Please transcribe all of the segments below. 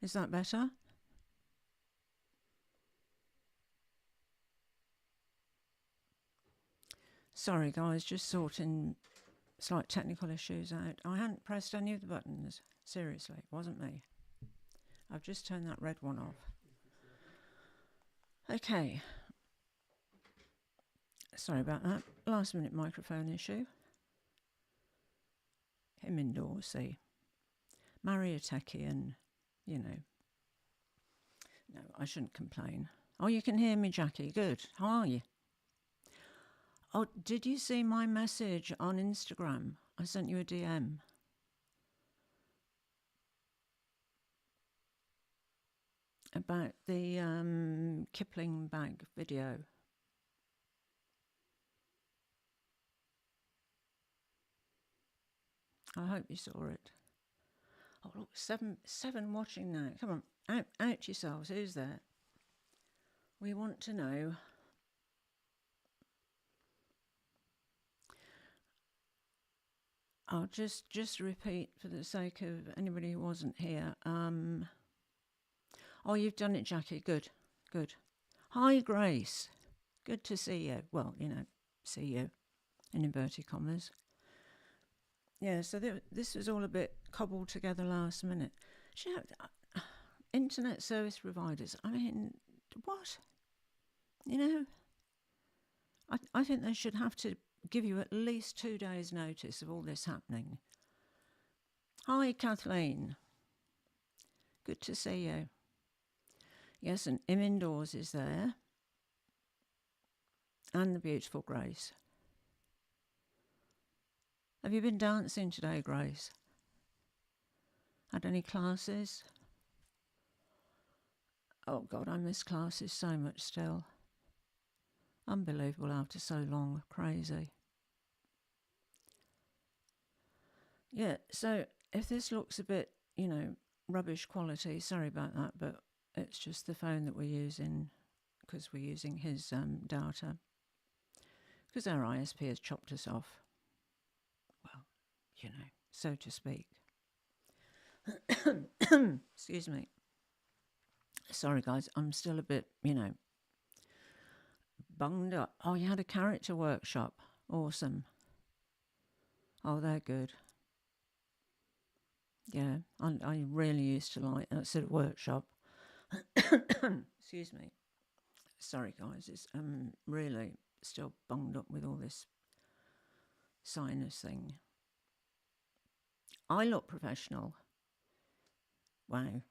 Is that better? Sorry guys, just sorting slight technical issues out. I hadn't pressed any of the buttons. Seriously, it wasn't me. I've just turned that red one off. Okay. Sorry about that. Last minute microphone issue. Him indoors, see. Marry a techie and, you know. No, I shouldn't complain. Oh, you can hear me, Jackie. Good. How are you? Oh, did you see my message on Instagram? I sent you a DM. About the Kipling bag video. I hope you saw it. Oh, look, seven watching now. Come on, out yourselves. Who's there? We want to know. I'll just repeat for the sake of anybody who wasn't here. Oh, you've done it, Jackie. Good. Hi, Grace. Good to see you. Well, you know, see you in inverted commas. Yeah, so this was all a bit cobbled together last minute. Internet service providers, I mean, what? You know, I think they should have to give you at least 2 days' notice of all this happening. Hi, Kathleen. Good to see you. Yes, and Im Indoors is there. And the beautiful Grace. Have you been dancing today, Grace? Had any classes? Oh, God, I miss classes so much still. Unbelievable after so long. Crazy. Yeah, so if this looks a bit, you know, rubbish quality, sorry about that, but it's just the phone that we're using because we're using his data. Because our ISP has chopped us off. Well, you know, so to speak. Excuse me. Sorry, guys, I'm still a bit, you know, bunged up. Oh, you had a character workshop. Awesome. Oh, they're good. Yeah, I really used to like that sort of workshop. Excuse me. Sorry, guys, it's really still bunged up with all this sinus thing. I look professional. Wow.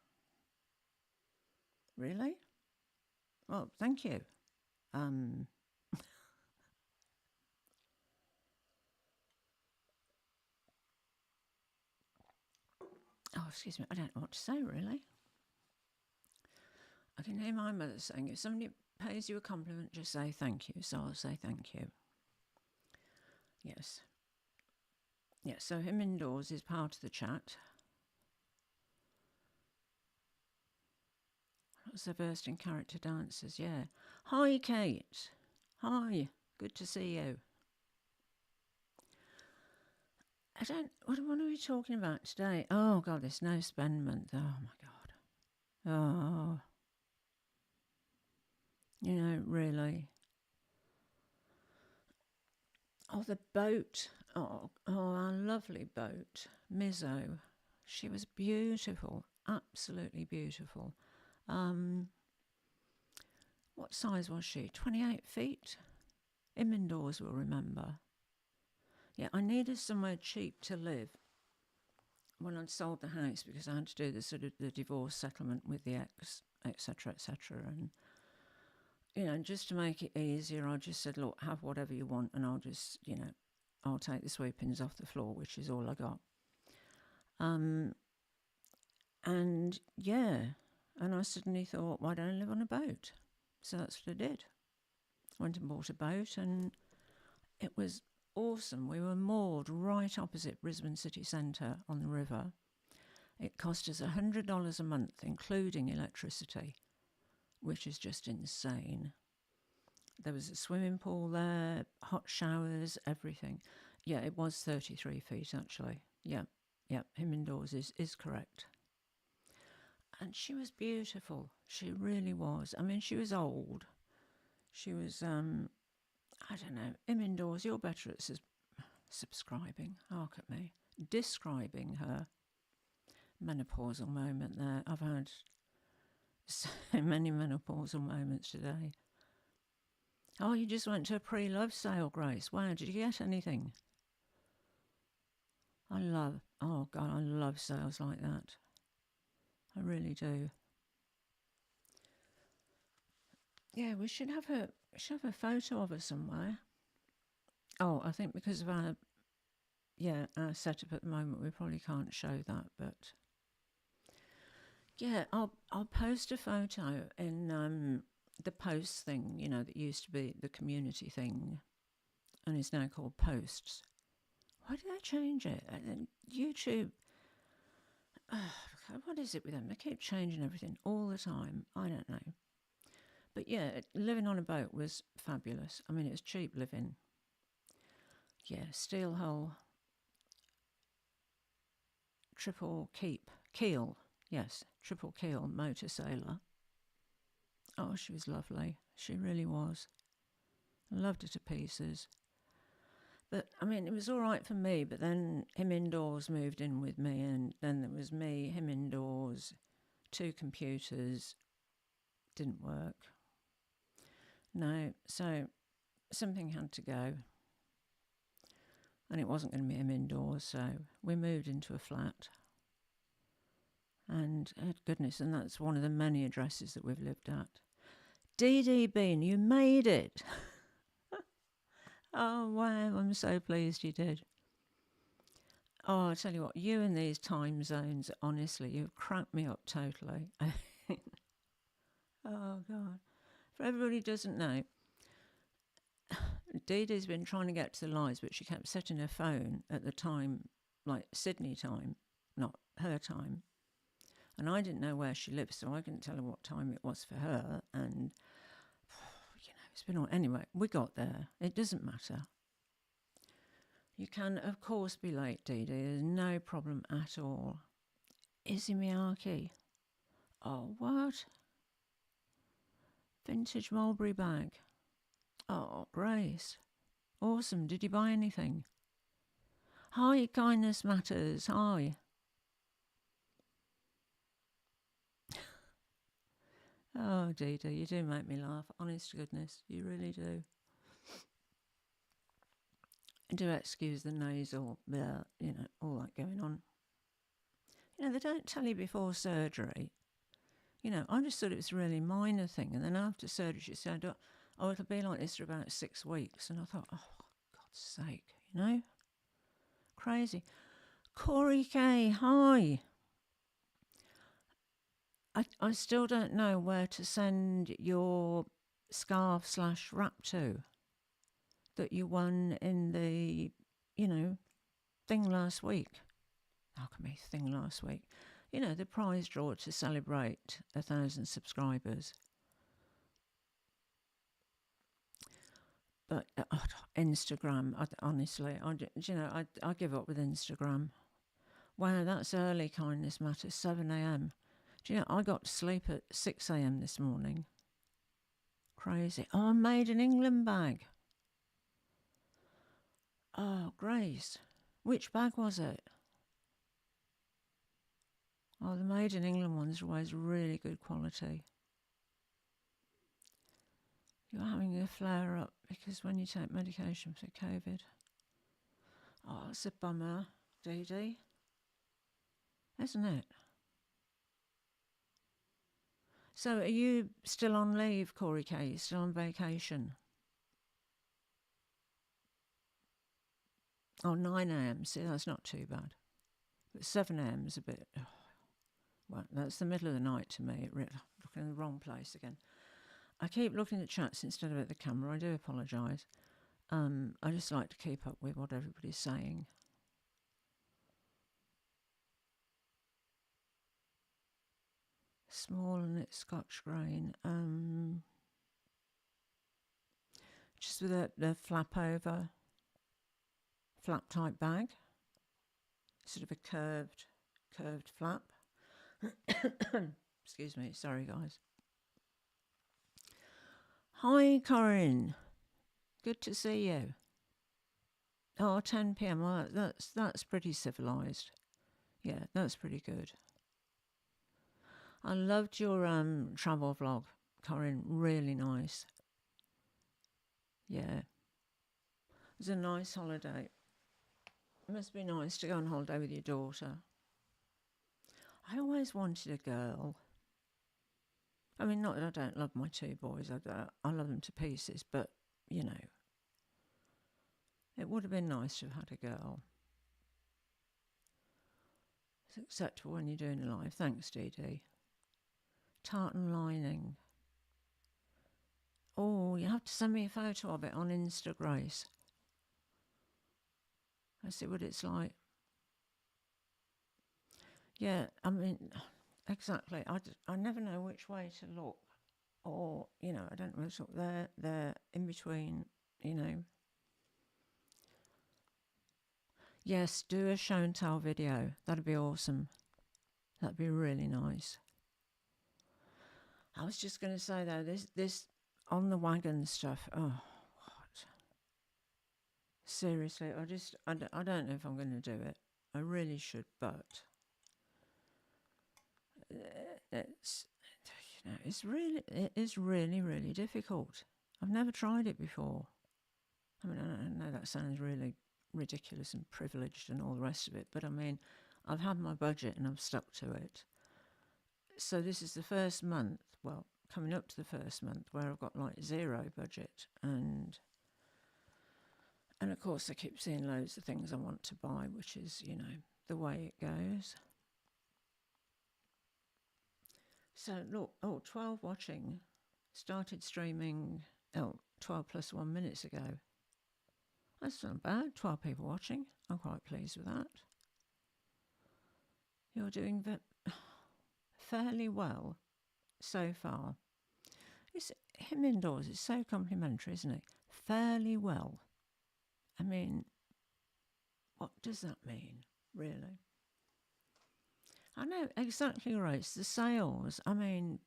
Really? Well, thank you. Oh, excuse me. I don't know what to say, really. I can hear my mother saying, if somebody pays you a compliment, just say thank you. So I'll say thank you. Yes. Yeah, so him indoors is part of the chat. So versed in character dancers, yeah. Hi, Kate. Hi. Good to see you. What are we talking about today? Oh, God, there's no spend month. Oh, my God. Oh. You know, really. Oh, the boat. Oh, our lovely boat. Mizzo. She was beautiful. Absolutely beautiful. What size was she? 28 feet? Im Indoors will remember. Yeah, I needed somewhere cheap to live when I'd sold the house because I had to do the sort of the divorce settlement with the ex, etc., etc. And, you know, just to make it easier, I just said, look, have whatever you want and I'll just, you know, I'll take the sweepings off the floor, which is all I got. And, yeah, and I suddenly thought, why don't I live on a boat? So that's what I did. Went and bought a boat and it was awesome. We were moored right opposite Brisbane city centre on the river. It cost us $100 a month, including electricity, which is just insane. There was a swimming pool there, hot showers, everything. Yeah, it was 33 feet actually. Yeah, him indoors is correct. And she was beautiful. She really was. I mean, she was old. She was, I don't know, indoors. You're better at subscribing. Hark at me. Describing her menopausal moment there. I've had so many menopausal moments today. Oh, you just went to a Preloved sale, Grace. Wow, did you get anything? Oh God, I love sales like that. I really do. Yeah, we should have a photo of her somewhere. Oh, I think because of our setup at the moment, we probably can't show that, but yeah, I'll post a photo in the post thing, that used to be the community thing, and is now called Posts. Why did they change it? YouTube. What is it with them? They keep changing everything all the time. I don't know. But yeah, living on a boat was fabulous. I mean, it was cheap living. Yeah, steel hull, triple keel. Yes, triple keel motor sailor. Oh, she was lovely. She really was. Loved her to pieces. But, I mean, it was all right for me, but then him indoors moved in with me, and then there was me, him indoors, 2 computers. Didn't work. No, so something had to go. And it wasn't going to be him indoors, so we moved into a flat. And, goodness, and that's one of the many addresses that we've lived at. DD Bean, you made it! Oh, wow, I'm so pleased you did. Oh, I tell you what, you and these time zones, honestly, you've cracked me up totally. Oh, God. For everybody who doesn't know, Dee Dee's been trying to get to the lines, but she kept setting her phone at the time, like Sydney time, not her time. And I didn't know where she lived, so I couldn't tell her what time it was for her. And, it's been all... Anyway, we got there. It doesn't matter. You can, of course, be late, Dee Dee. There's no problem at all. Izzy Miyake. Oh, what? Vintage mulberry bag. Oh, Grace. Awesome. Did you buy anything? Hi, Kindness Matters. Hi. Oh, Dee Dee, you do make me laugh. Honest to goodness, you really do. Do excuse the nasal, all that going on. They don't tell you before surgery. I just thought it was a really minor thing. And then after surgery, she said, oh, it'll be like this for about 6 weeks. And I thought, oh, God's sake, Crazy. Corey K, hi. I still don't know where to send your scarf/wrap to that you won in the, thing last week. How can be thing last week? The prize draw to celebrate 1,000 subscribers. But Instagram, honestly, I give up with Instagram. Wow, that's early, Kindness Matters, 7 a.m. Do you know, I got to sleep at 6 a.m. this morning. Crazy. Oh, a Made in England bag. Oh, Grace. Which bag was it? Oh, the Made in England ones are always really good quality. You're having a flare up because when you take medication for COVID. Oh, it's a bummer, Dee Dee. Isn't it? So are you still on leave, Corey K? You still on vacation? Oh, 9 a.m. See, that's not too bad. But 7 a.m. is a bit... Oh, well, that's the middle of the night to me. Looking in the wrong place again. I keep looking at chats instead of at the camera. I do apologise. I just like to keep up with what everybody's saying. Small and it's Scotch grain. Just with the flap over, flap type bag. Sort of a curved flap. Excuse me. Sorry, guys. Hi, Corinne. Good to see you. Oh, 10 p.m. Well, that's pretty civilised. Yeah, that's pretty good. I loved your travel vlog, Corinne. Really nice. Yeah, it was a nice holiday. It must be nice to go on holiday with your daughter. I always wanted a girl. I mean, not that I don't love my two boys. I love them to pieces, but you know, it would have been nice to have had a girl. It's acceptable when you're doing it live. Thanks, Dee Dee. Tartan lining. Oh, you have to send me a photo of it on Insta, Grace. Let's see what it's like. Yeah, I mean, exactly. I never know which way to look. Or, you know, I don't know, sort of there, in between, you know. Yes, do a show and tell video. That'd be awesome. That'd be really nice. I was just going to say though, this on the wagon stuff. Oh, what? Seriously, I don't know if I'm going to do it. I really should, but it's you know it is really difficult. I've never tried it before. I mean, I know that sounds really ridiculous and privileged and all the rest of it, but I mean, I've had my budget and I've stuck to it. So this is the first month, well, coming up to the first month where I've got like zero budget, and of course I keep seeing loads of things I want to buy, which is, you know, the way it goes. So look, 12 watching, started streaming 12 plus 1 minutes ago. That's not bad, 12 people watching. I'm quite pleased with that. You're doing fairly well so far. Him indoors is so complimentary, isn't it? Fairly well. I mean, what does that mean, really? I know, exactly right. It's the sales. I mean,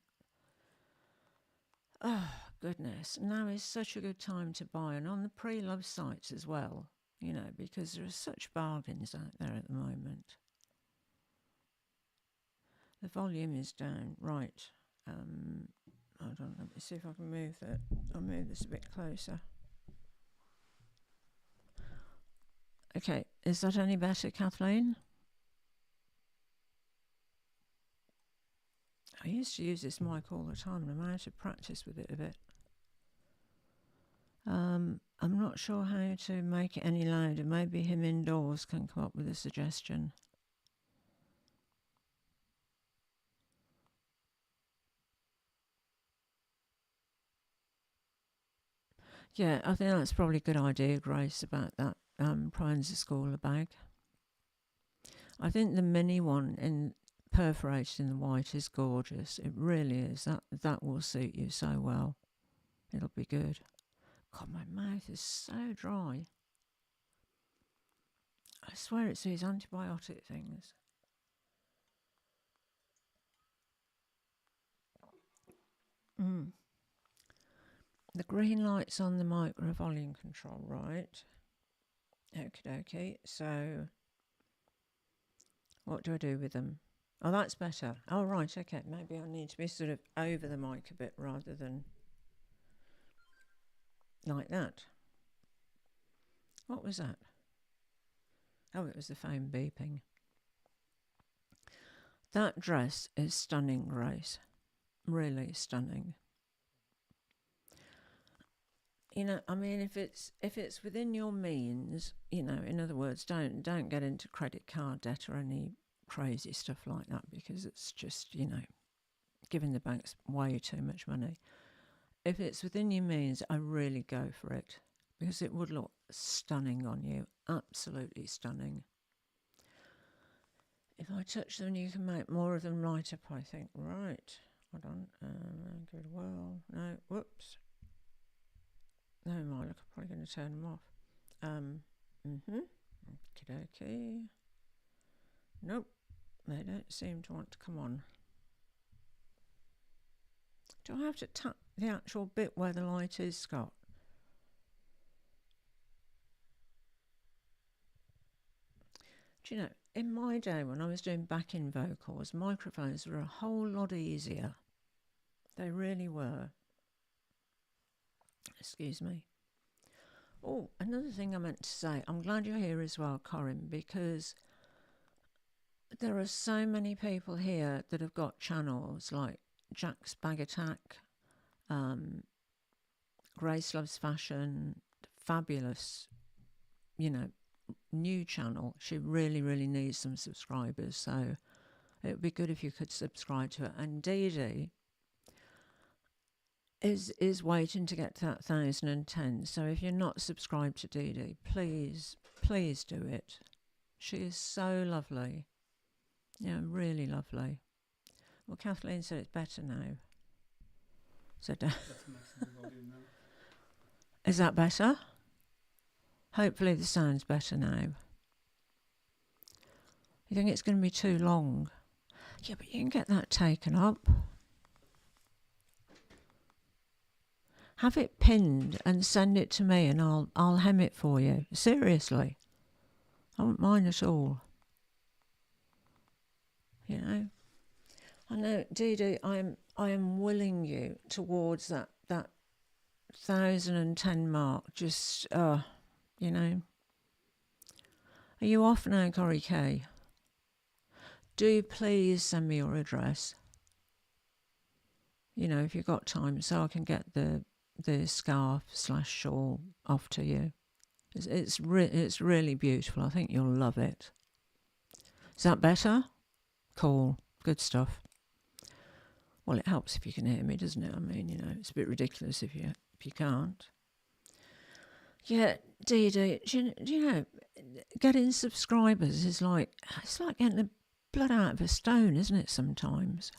oh, goodness. Now is such a good time to buy, and on the Preloved sites as well, you know, because there are such bargains out there at the moment. The volume is down. Right. Hold on, let me see if I can move that. I'll move this a bit closer. Okay, is that any better, Kathleen? I used to use this mic all the time, and I'm out of practice with it a bit. I'm not sure how to make it any louder. Maybe him indoors can come up with a suggestion. Yeah, I think that's probably a good idea, Grace, about that Primes School bag. I think the mini one in perforated in the white is gorgeous. It really is. That will suit you so well. It'll be good. God, my mouth is so dry. I swear it's these antibiotic things. The green light's on the micro volume control, right? Okie dokie. So, what do I do with them? Oh, that's better. Oh, right, okay. Maybe I need to be sort of over the mic a bit rather than like that. What was that? Oh, it was the phone beeping. That dress is stunning, Grace. Really stunning. You know, I mean, if it's within your means, you know, in other words, don't get into credit card debt or any crazy stuff like that, because it's just, you know, giving the banks way too much money. If it's within your means, I really go for it, because it would look stunning on you, absolutely stunning. If I touch them, you can make more of them light up, I think. Right, hold on, give it a whirl. No, whoops. No, my look, I'm probably going to turn them off. Okie dokie. Nope, they don't seem to want to come on. Do I have to tap the actual bit where the light is, Scott? Do you know, in my day when I was doing backing vocals, microphones were a whole lot easier. They really were. Excuse me. Oh, another thing I meant to say, I'm glad you're here as well, Corinne, because there are so many people here that have got channels like Jack's Bag Attack, Grace Loves Fashion, fabulous, new channel. She really, really needs some subscribers, so it would be good if you could subscribe to it. And Dee Dee is waiting to get to that 1,010. So if you're not subscribed to Dee Dee, please do it. She is so lovely. Yeah, really lovely. Well, Kathleen said it's better now. So is that better? Hopefully the sound's better now. You think it's going to be too long? Yeah, but you can get that taken up. Have it pinned and send it to me and I'll hem it for you. Seriously. I won't mind at all. I know, Dee Dee, I am willing you towards that 1,010 mark. Just, Are you off now, Corrie K? Do please send me your address. If you've got time, so I can get the scarf/shawl off to you. It's really beautiful. I think you'll love it. Is that better? Cool. Good stuff. Well, it helps if you can hear me, doesn't it? I mean, it's a bit ridiculous if you can't. Yeah, Dee Dee, do you know, getting subscribers is it's like getting the blood out of a stone, isn't it, sometimes?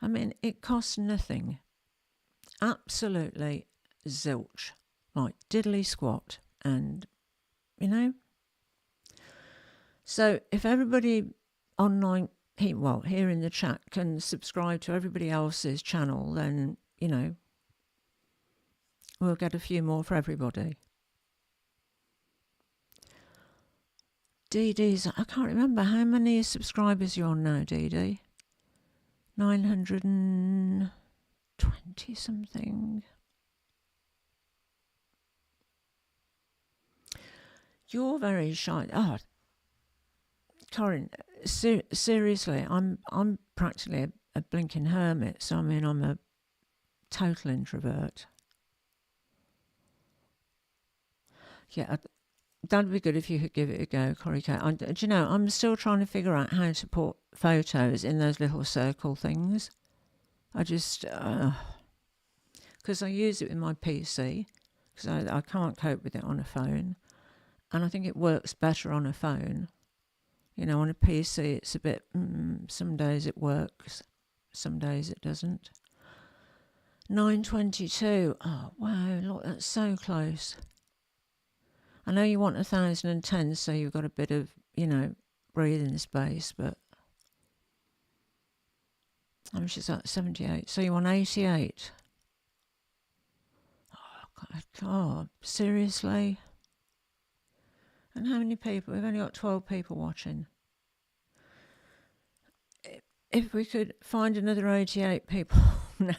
I mean, it costs nothing. Absolutely zilch. Like diddly squat. And, So if everybody online, here in the chat, can subscribe to everybody else's channel, then, we'll get a few more for everybody. Dee Dee's, I can't remember how many subscribers you're on now, Dee Dee. 920 something. You're very shy. Oh, Corinne, seriously, I'm practically a blinking hermit. So I mean, I'm a total introvert. Yeah, that'd be good if you could give it a go, Corrie K. Do you know, I'm still trying to figure out how to put photos in those little circle things. I just, because I use it with my PC, because I can't cope with it on a phone. And I think it works better on a phone. On a PC, it's a bit, some days it works, some days it doesn't. 922. Oh, wow, look, that's so close. I know you want 1,010, so you've got a bit of, breathing space, but how much is that? 78. So you want 88. Oh, God, seriously? And how many people? We've only got 12 people watching. If we could find another 88 people now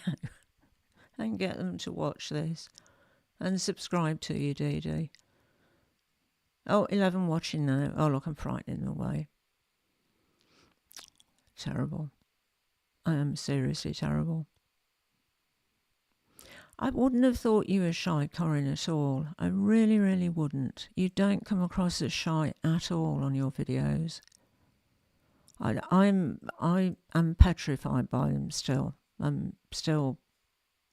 and get them to watch this and subscribe to you, Dee Dee. Oh, 11 watching now. Oh, look, I'm frightening them away. Terrible. I am seriously terrible. I wouldn't have thought you were shy, Corinne, at all. I really, really wouldn't. You don't come across as shy at all on your videos. I am petrified by them still. I'm still,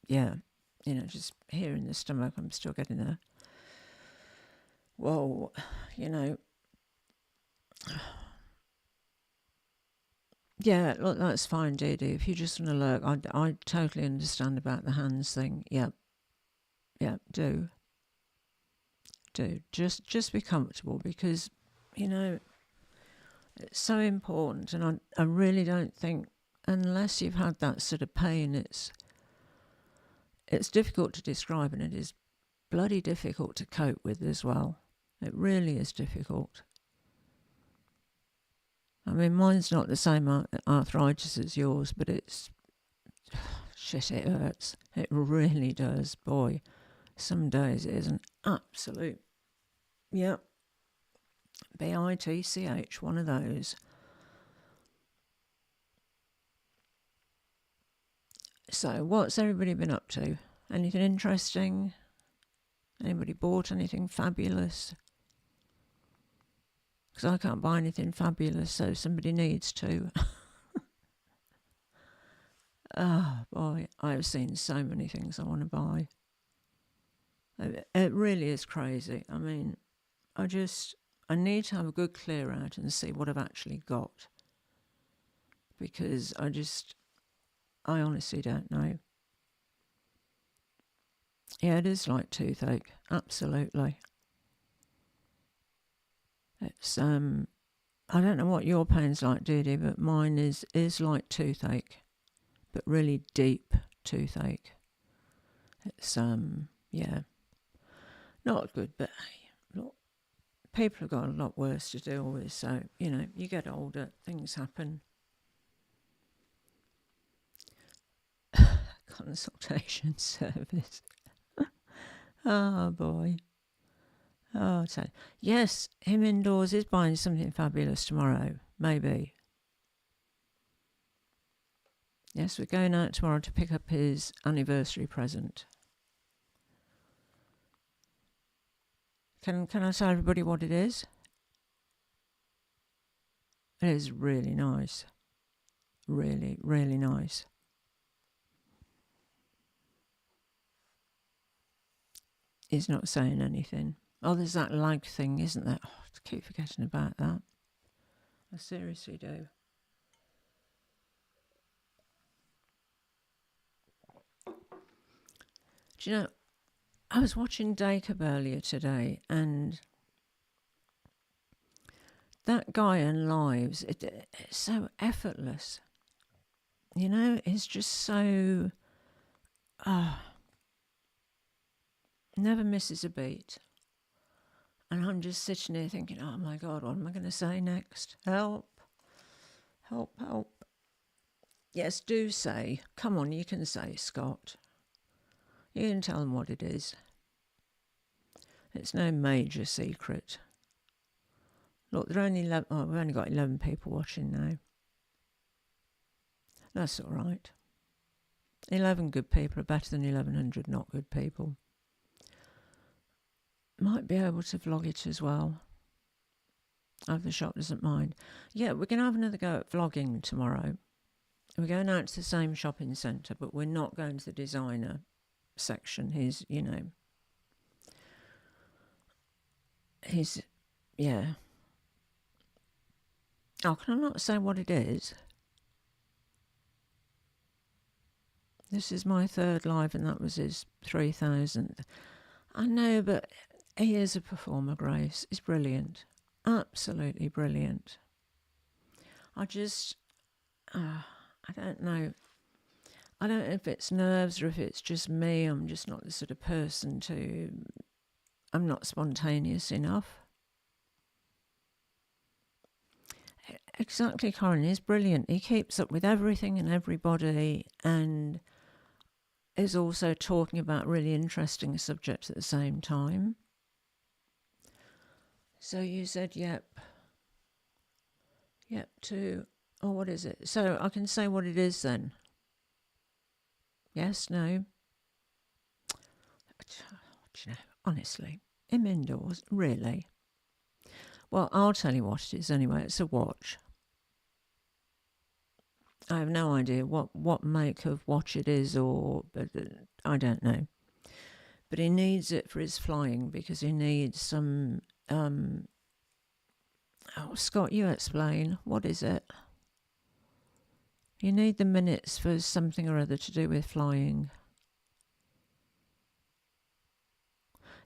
just here in the stomach, I'm still getting there. Whoa, Yeah, look, that's fine, Dee Dee. If you just want to look, I totally understand about the hands thing. Yeah, do. Just be comfortable, because, it's so important, and I really don't think unless you've had that sort of pain, it's difficult to describe, and it is bloody difficult to cope with as well. It really is difficult. I mean, mine's not the same arthritis as yours, but it's shit, it hurts. It really does. Boy, some days it is an absolute, yep, bitch, one of those. So, what's everybody been up to? Anything interesting? Anybody bought anything fabulous? Because I can't buy anything fabulous, so somebody needs to. Oh, boy, I've seen so many things I want to buy. It really is crazy. I mean, I need to have a good clear out and see what I've actually got. Because I honestly don't know. Yeah, it is like toothache. Absolutely. It's, I don't know what your pain's like, Dee, but mine is like toothache. But really deep toothache. It's, yeah. Not good, but look, people have got a lot worse to deal with. So, you get older, things happen. Consultation service. Oh, boy. Oh, so yes, him indoors is buying something fabulous tomorrow. Maybe. Yes, we're going out tomorrow to pick up his anniversary present. Can I tell everybody what it is? It is really nice. Really, really nice. He's not saying anything. Oh, there's that lag thing, isn't there? Oh, I keep forgetting about that. I seriously do. Do you know, I was watching Jacob earlier today, and that guy in Lives, it's so effortless. It's just so... never misses a beat. And I'm just sitting here thinking, oh my God, what am I going to say next? Help. Help, help. Yes, do say. Come on, you can say, Scott. You can tell them what it is. It's no major secret. Look, there are only 11... Oh, we've only got 11 people watching now. That's all right. 11 good people are better than 1,100 not good people. Might be able to vlog it as well. If the shop doesn't mind. Yeah, we're going to have another go at vlogging tomorrow. We're going out to the same shopping centre, but we're not going to the designer section. He's, yeah. Oh, can I not say what it is? This is my third live, and that was his 3,000th. I know, but he is a performer, Grace. He's brilliant. Absolutely brilliant. I don't know. I don't know if it's nerves or if it's just me. I'm just not the sort of person I'm not spontaneous enough. Exactly, Corin. He's brilliant. He keeps up with everything and everybody, and is also talking about really interesting subjects at the same time. So you said yep to, what is it? So I can say what it is then. Yes, no. Honestly, him indoors, really. Well, I'll tell you what it is anyway. It's a watch. I have no idea what make of watch it is, but I don't know. But he needs it for his flying because he needs some... Scott, you explain. What is it? You need the minutes for something or other to do with flying.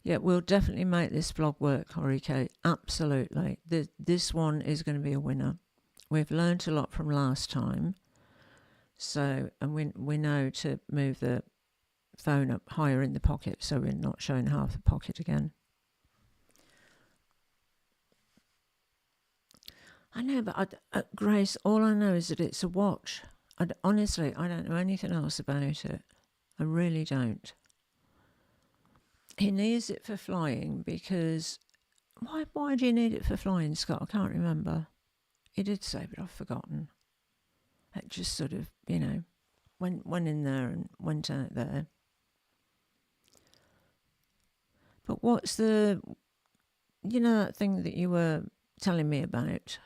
Yeah, we'll definitely make this vlog work, Horike. Absolutely. This one is going to be a winner. We've learnt a lot from last time. So, and we know to move the phone up higher in the pocket so we're not showing half the pocket again. I know, but Grace, all I know is that it's a watch. Honestly, I don't know anything else about it. I really don't. He needs it for flying because... Why do you need it for flying, Scott? I can't remember. He did say, but I've forgotten. It just sort of, went in there and went out there. But what's the... that thing that you were telling me about?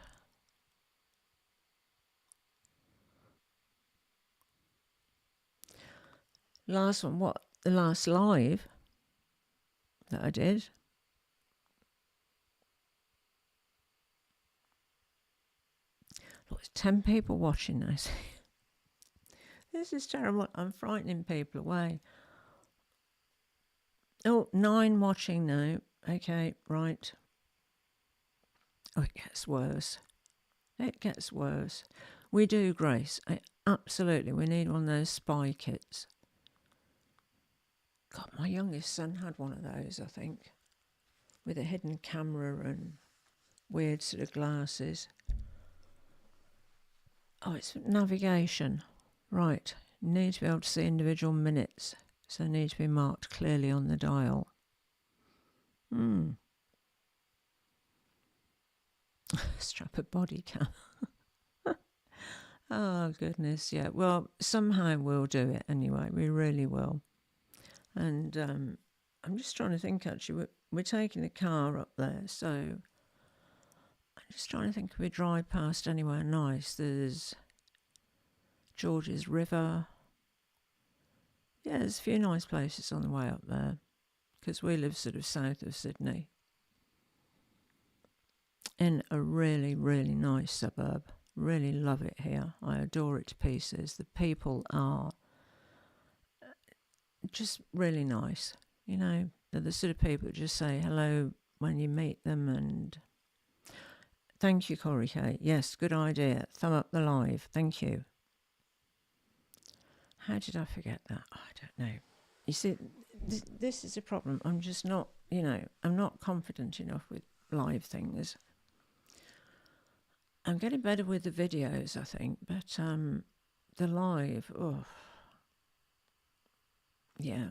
Last one, what? The last live that I did. Look, it's 10 people watching now. This is terrible. I'm frightening people away. Oh, 9 watching now. Okay, right. Oh, it gets worse. It gets worse. We do, Grace. Absolutely. We need one of those spy kits. God, my youngest son had one of those, I think, with a hidden camera and weird sort of glasses. Oh, it's navigation. Right. Need to be able to see individual minutes, so they need to be marked clearly on the dial. Strap a body cam. Oh, goodness, yeah. Well, somehow we'll do it anyway. We really will. And I'm just trying to think, actually. We're taking the car up there, so I'm just trying to think if we drive past anywhere nice. There's George's River. Yeah, there's a few nice places on the way up there because we live sort of south of Sydney in a really, really nice suburb. Really love it here. I adore it to pieces. The people are just really nice. They're the sort of people that just say hello when you meet them. And thank you, Corey Kate. Yes, good idea. Thumb up the live. Thank you. How did I forget that? I don't know. You see, this is a problem. I'm just not, I'm not confident enough with live things. I'm getting better with the videos, I think, but the live, yeah.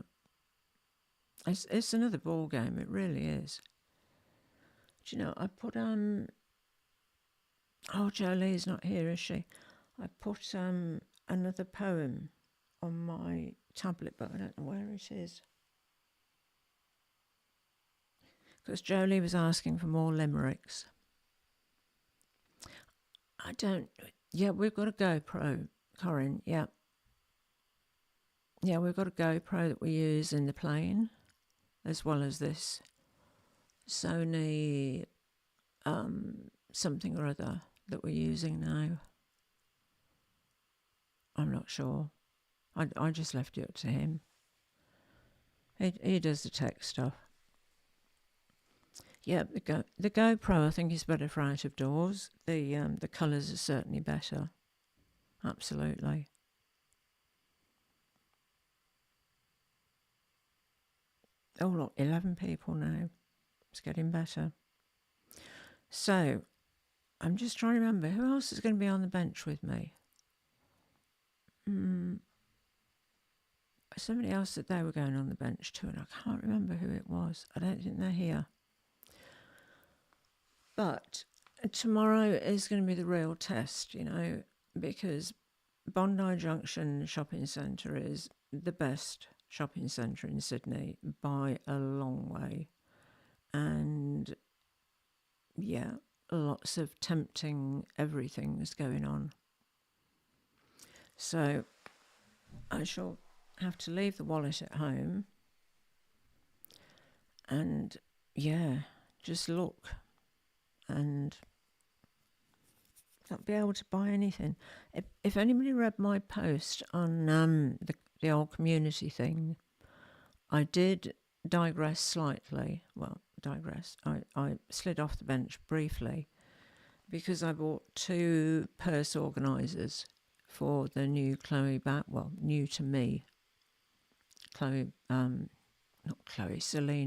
It's another ball game. It really is. Do you know, I put oh, Jolie's not here, is she? I put another poem on my tablet, but I don't know where it is. Because Jolie was asking for more limericks. Yeah, we've got a GoPro, Corinne, yeah. Yeah, we've got a GoPro that we use in the plane, as well as this Sony something or other that we're using now. I'm not sure. I just left it to him. He does the tech stuff. Yeah, the GoPro I think is better for out of doors. The colours are certainly better. Absolutely. Oh look, 11 people now. It's getting better. So, I'm just trying to remember who else is going to be on the bench with me. Somebody else that they were going on the bench too, and I can't remember who it was. I don't think they're here. But tomorrow is going to be the real test, because Bondi Junction Shopping Centre is the best shopping centre in Sydney by a long way. And yeah, lots of tempting everything's going on. So I shall have to leave the wallet at home and just look and not be able to buy anything. If anybody read my post on the old community thing, I did digress slightly. Well, I slid off the bench briefly because I bought 2 purse organisers for the new Chloe bag. Well, new to me. Celine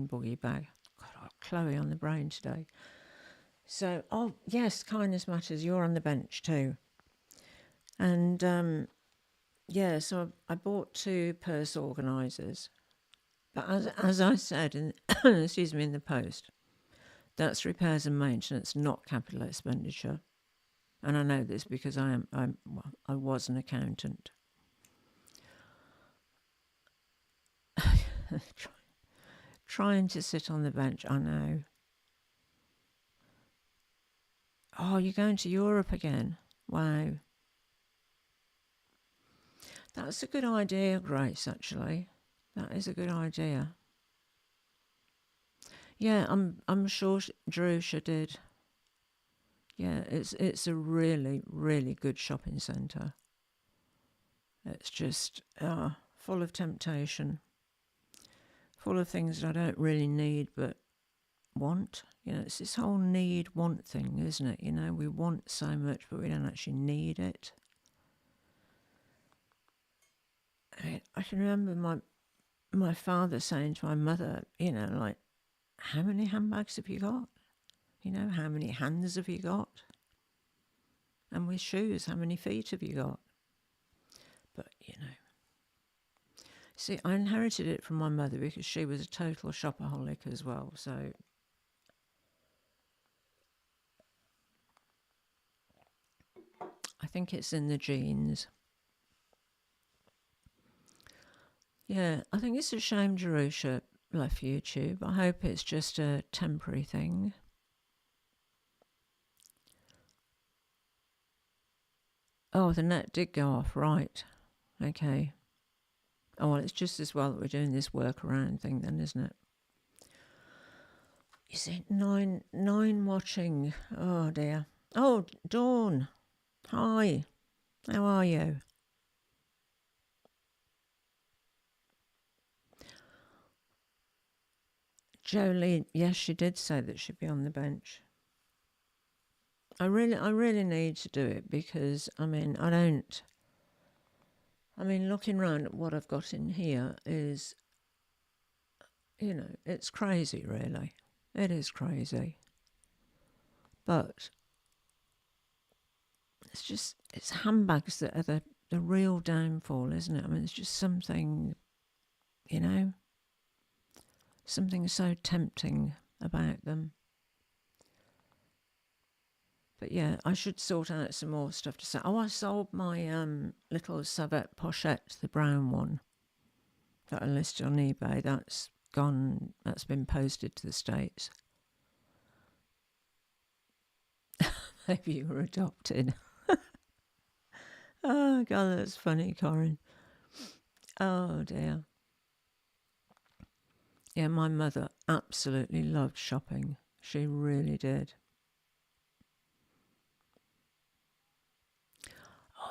boogie bag. God, I've got Chloe on the brain today. So, oh yes, kindness matters. You're on the bench too. And so I bought 2 purse organisers. But as I said, in the post, that's repairs and maintenance, not capital expenditure. And I know this because I was an accountant. Trying to sit on the bench, I know. Oh, you're going to Europe again? Wow. That's a good idea, Grace, actually. That is a good idea. Yeah, I'm sure Drusha did. Yeah, it's a really, really good shopping centre. It's just full of temptation. Full of things that I don't really need but want. You know, it's this whole need-want thing, isn't it? You know, we want so much but we don't actually need it. I can remember my father saying to my mother, you know, like, how many handbags have you got? You know, how many hands have you got? And with shoes, how many feet have you got? But, you know. See, I inherited it from my mother because she was a total shopaholic as well, so... I think it's in the genes. Yeah, I think it's a shame Jerusha left YouTube. I hope it's just a temporary thing. Oh, the net did go off, right. Okay. Oh, well, it's just as well that we're doing this workaround thing then, isn't it? You see, nine watching. Oh, dear. Oh, Dawn. Hi. How are you? Jolie, yes, she did say that she'd be on the bench. I really need to do it because, looking around at what I've got in here is, you know, it's crazy, really. It is crazy. But it's handbags that are the real downfall, isn't it? I mean, it's just something, you know, something so tempting about them. But yeah, I should sort out some more stuff to sell. Oh, I sold my little Suburb Poached, the brown one that I listed on eBay. That's gone. That's been posted to the States. Maybe you were adopted. Oh, God, that's funny, Corinne. Oh, dear. Yeah, my mother absolutely loved shopping. She really did.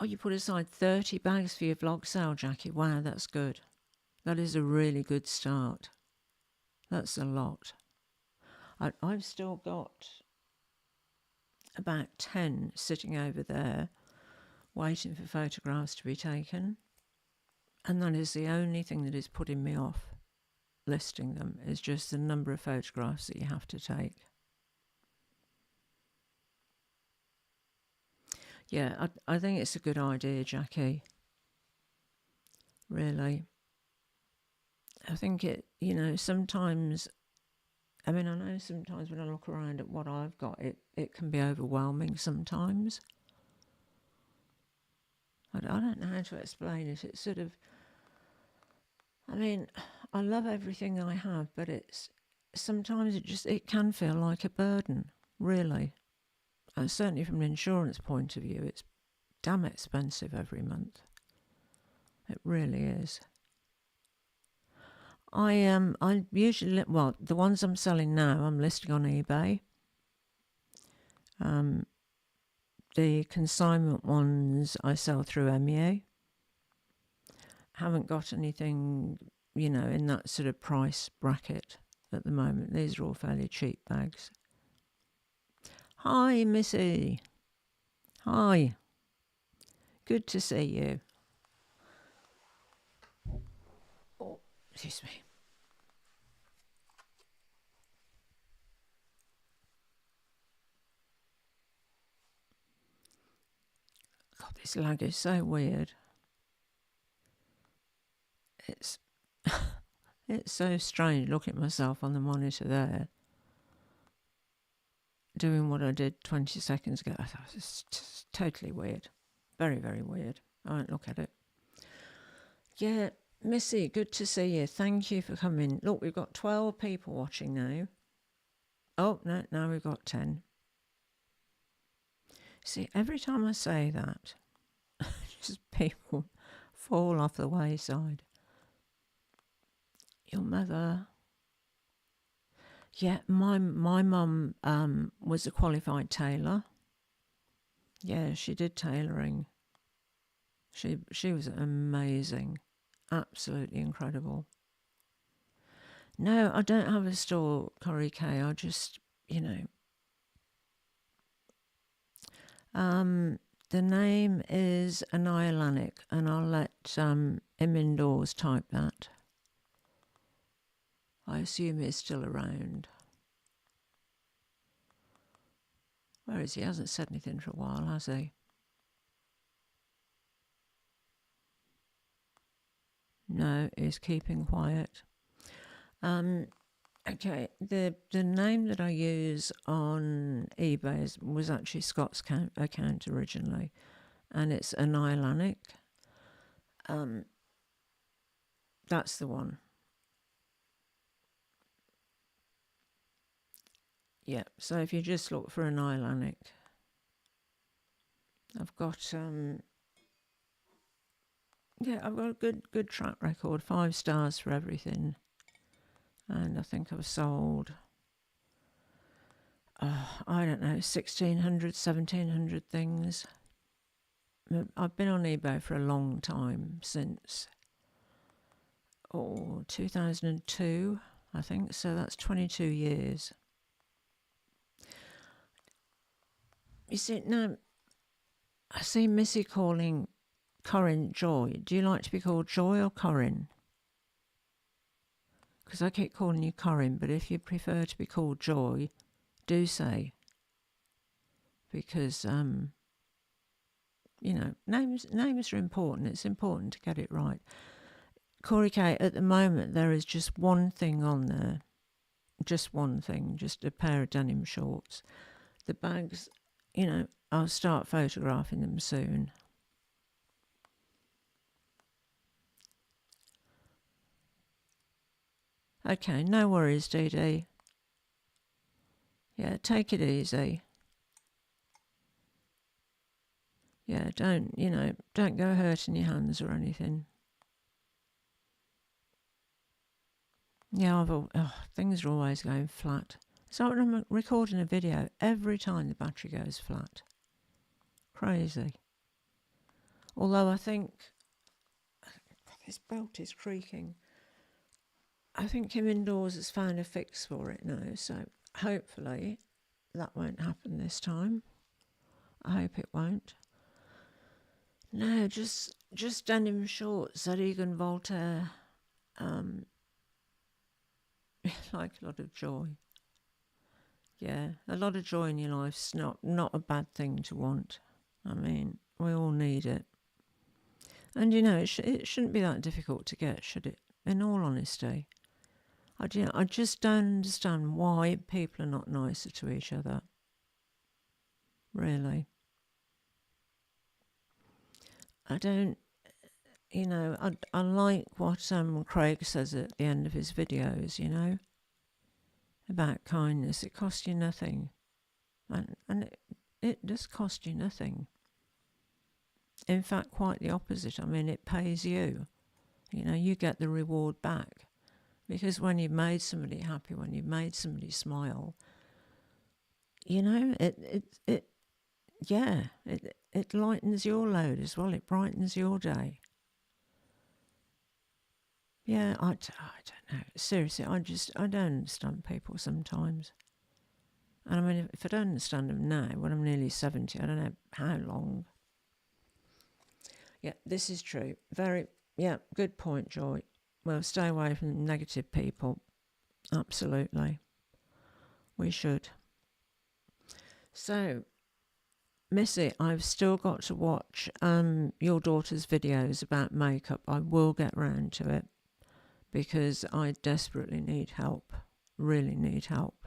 Oh, you put aside 30 bags for your vlog sale, Jackie. Wow, that's good. That is a really good start. That's a lot. I've still got about 10 sitting over there waiting for photographs to be taken. And that is the only thing that is putting me off listing them, is just the number of photographs that you have to take. Yeah, I think it's a good idea, Jackie. Really. I think sometimes, I know sometimes when I look around at what I've got, it can be overwhelming sometimes. I don't know how to explain it. It's sort of, I love everything I have, but sometimes it can feel like a burden, really. And certainly from an insurance point of view, it's damn expensive every month. It really is. I usually, the ones I'm selling now, I'm listing on eBay. The consignment ones I sell through MEA. Haven't got anything, in that sort of price bracket at the moment. These are all fairly cheap bags. Hi, Missy. Hi. Good to see you. Oh, excuse me. God, this lag is so weird. It's it's so strange looking at myself on the monitor there, doing what I did 20 seconds ago. I thought it's just totally weird. Very, very weird. I won't look at it. Yeah, Missy, good to see you. Thank you for coming. Look, we've got 12 people watching now. Oh, no, now we've got 10. See, every time I say that, just people fall off the wayside. Your mother. Yeah, my mum was a qualified tailor. Yeah, she did tailoring. She was amazing. Absolutely incredible. No, I don't have a store, Corrie K. I just, the name is Annihilanic, and I'll let him indoors type that. I assume he's still around. Where is he? He hasn't said anything for a while, has he? No, he's keeping quiet. Okay, the name that I use on eBay was actually Scott's account originally, and it's Annihilanic. That's the one. Yeah, so if you just look for Annihilanic, I've got I've got a good track record, 5 stars for everything, and I think I've sold I don't know, 1,600, 1,700 things. I've been on eBay for a long time, since 2002, I think, so that's 22 years. You see, now, I see Missy calling Corinne Joy. Do you like to be called Joy or Corinne? Because I keep calling you Corinne, but if you prefer to be called Joy, do say. Because, names are important. It's important to get it right. Corrie K, at the moment, there is just one thing on there. Just one thing, just a pair of denim shorts. The bags, I'll start photographing them soon. Okay, no worries, Dee Dee. Yeah, take it easy. Yeah, don't go hurting your hands or anything. Yeah, things are always going flat. So when I'm recording a video, every time the battery goes flat. Crazy. Although I think this belt is creaking. I think Kim Indoors has found a fix for it now, so hopefully that won't happen this time. I hope it won't. No, just denim shorts that Egan Voltaire. Like a lot of joy. Yeah, a lot of joy in your life's not a bad thing to want. I mean, we all need it. And it shouldn't be that difficult to get, should it? In all honesty. I just don't understand why people are not nicer to each other. Really. I don't, I like what Craig says at the end of his videos, about kindness. It costs you nothing. And it does cost you nothing. In fact, quite the opposite. I mean, it pays you. You get the reward back. Because when you've made somebody happy, when you've made somebody smile, it lightens your load as well. It brightens your day. Yeah, I don't know. Seriously, I don't understand people sometimes. And I mean, if I don't understand them now, when I'm nearly 70, I don't know how long. Yeah, this is true. Very, yeah, good point, Joy. Well, stay away from negative people. Absolutely. We should. So, Missy, I've still got to watch your daughter's videos about makeup. I will get round to it because I desperately need help. Really need help.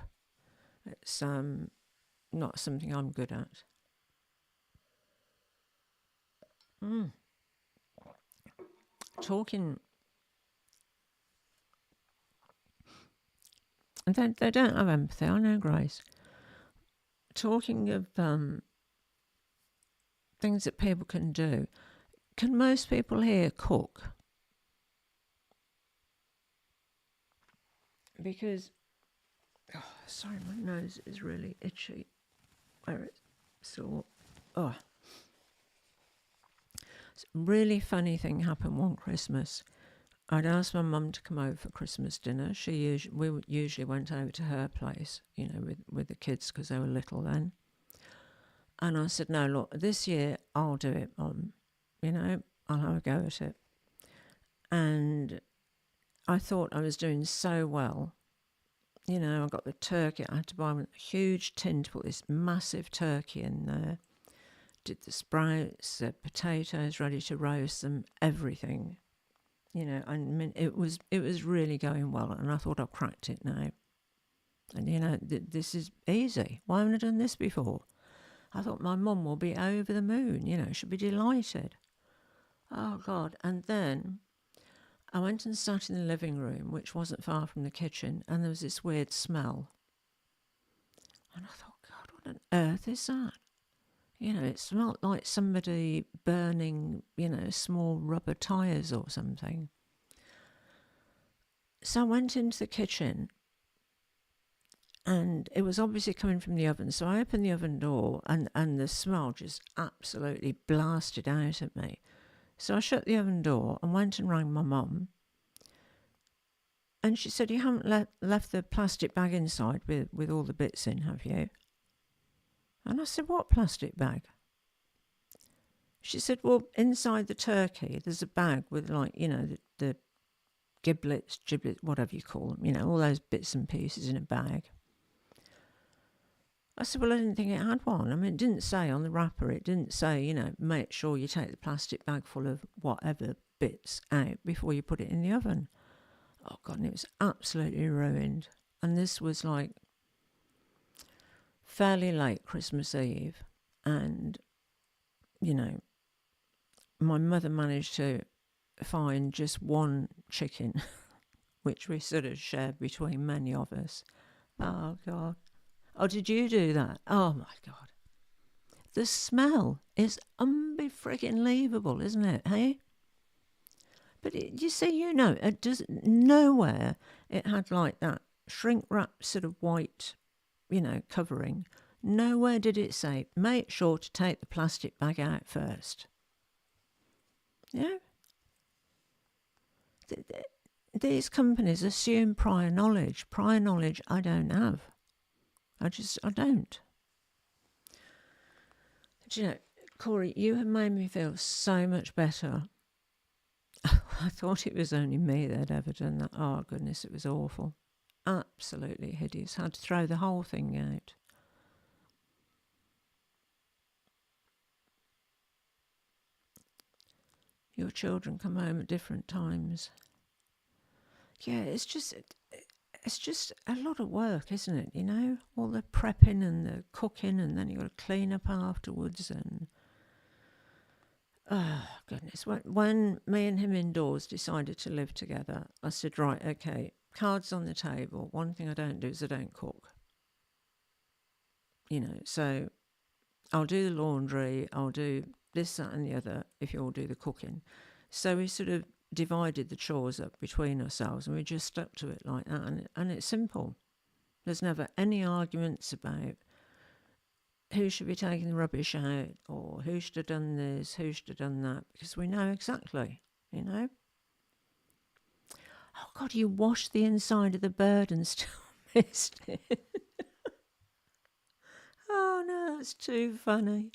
It's not something I'm good at. Talking, they don't have empathy. I know, Grace. Talking of things that people can do, can most people here cook? Because, oh, sorry, my nose is really itchy. Where it's sore. Oh. Really funny thing happened one Christmas. I'd asked my mum to come over for Christmas dinner. We usually went over to her place, with the kids because they were little then. And I said, no, look, this year I'll do it, Mum. I'll have a go at it. And I thought I was doing so well. I got the turkey. I had to buy a huge tin to put this massive turkey in there. Did the sprouts, the potatoes, ready to roast them, everything. I mean, it was really going well, and I thought I've cracked it now. And this is easy. Why haven't I done this before? I thought my mum will be over the moon. She'll be delighted. Oh God! And then I went and sat in the living room, which wasn't far from the kitchen, and there was this weird smell. And I thought, God, what on earth is that? It smelled like somebody burning, small rubber tyres or something. So I went into the kitchen and it was obviously coming from the oven. So I opened the oven door and the smell just absolutely blasted out at me. So I shut the oven door and went and rang my mum. And she said, you haven't left the plastic bag inside with all the bits in, have you? And I said, what plastic bag? She said, well, inside the turkey, there's a bag with the giblets, whatever you call them, all those bits and pieces in a bag. I said, well, I didn't think it had one. I mean, it didn't say on the wrapper, it didn't say, make sure you take the plastic bag full of whatever bits out before you put it in the oven. Oh, God, and it was absolutely ruined. And this was fairly late Christmas Eve. And, my mother managed to find just one chicken, which we sort of shared between many of us. Oh, God. Oh, did you do that? Oh, my God. The smell is unbefriggin-leavable, isn't it, hey? But you see, it does nowhere it had like that shrink-wrapped sort of white, covering. Nowhere did it say, make sure to take the plastic bag out first. These companies assume prior knowledge. Prior knowledge I don't have. I don't. Do Corey, you have made me feel so much better. I thought it was only me that had ever done that. Oh, goodness, it was awful. Absolutely hideous. Had to throw the whole thing out. Your children come home at different times. Yeah, it's just a lot of work, isn't it? All the prepping and the cooking, and then you've got to clean up afterwards. And oh, goodness. When me and him indoors decided to live together, I said, right, okay, cards on the table. One thing I don't do is I don't cook. So I'll do the laundry, I'll do this, that and the other if you all do the cooking. So we sort of divided the chores up between ourselves and we just stuck to it like that. And it's simple. There's never any arguments about who should be taking the rubbish out or who should have done this, who should have done that, because we know exactly, Oh, God, you washed the inside of the bird and still missed it. Oh, no, that's too funny.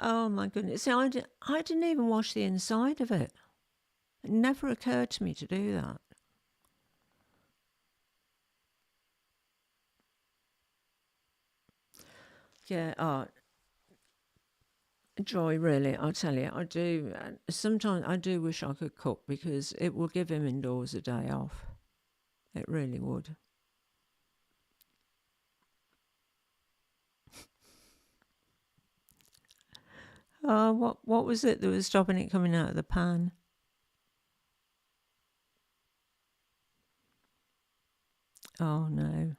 Oh my goodness. See, I didn't even wash the inside of it. It never occurred to me to do that. Yeah, Joy, really, I tell you, I do. Sometimes I do wish I could cook because it will give him indoors a day off. It really would. Oh, what was it that was stopping it coming out of the pan? Oh no.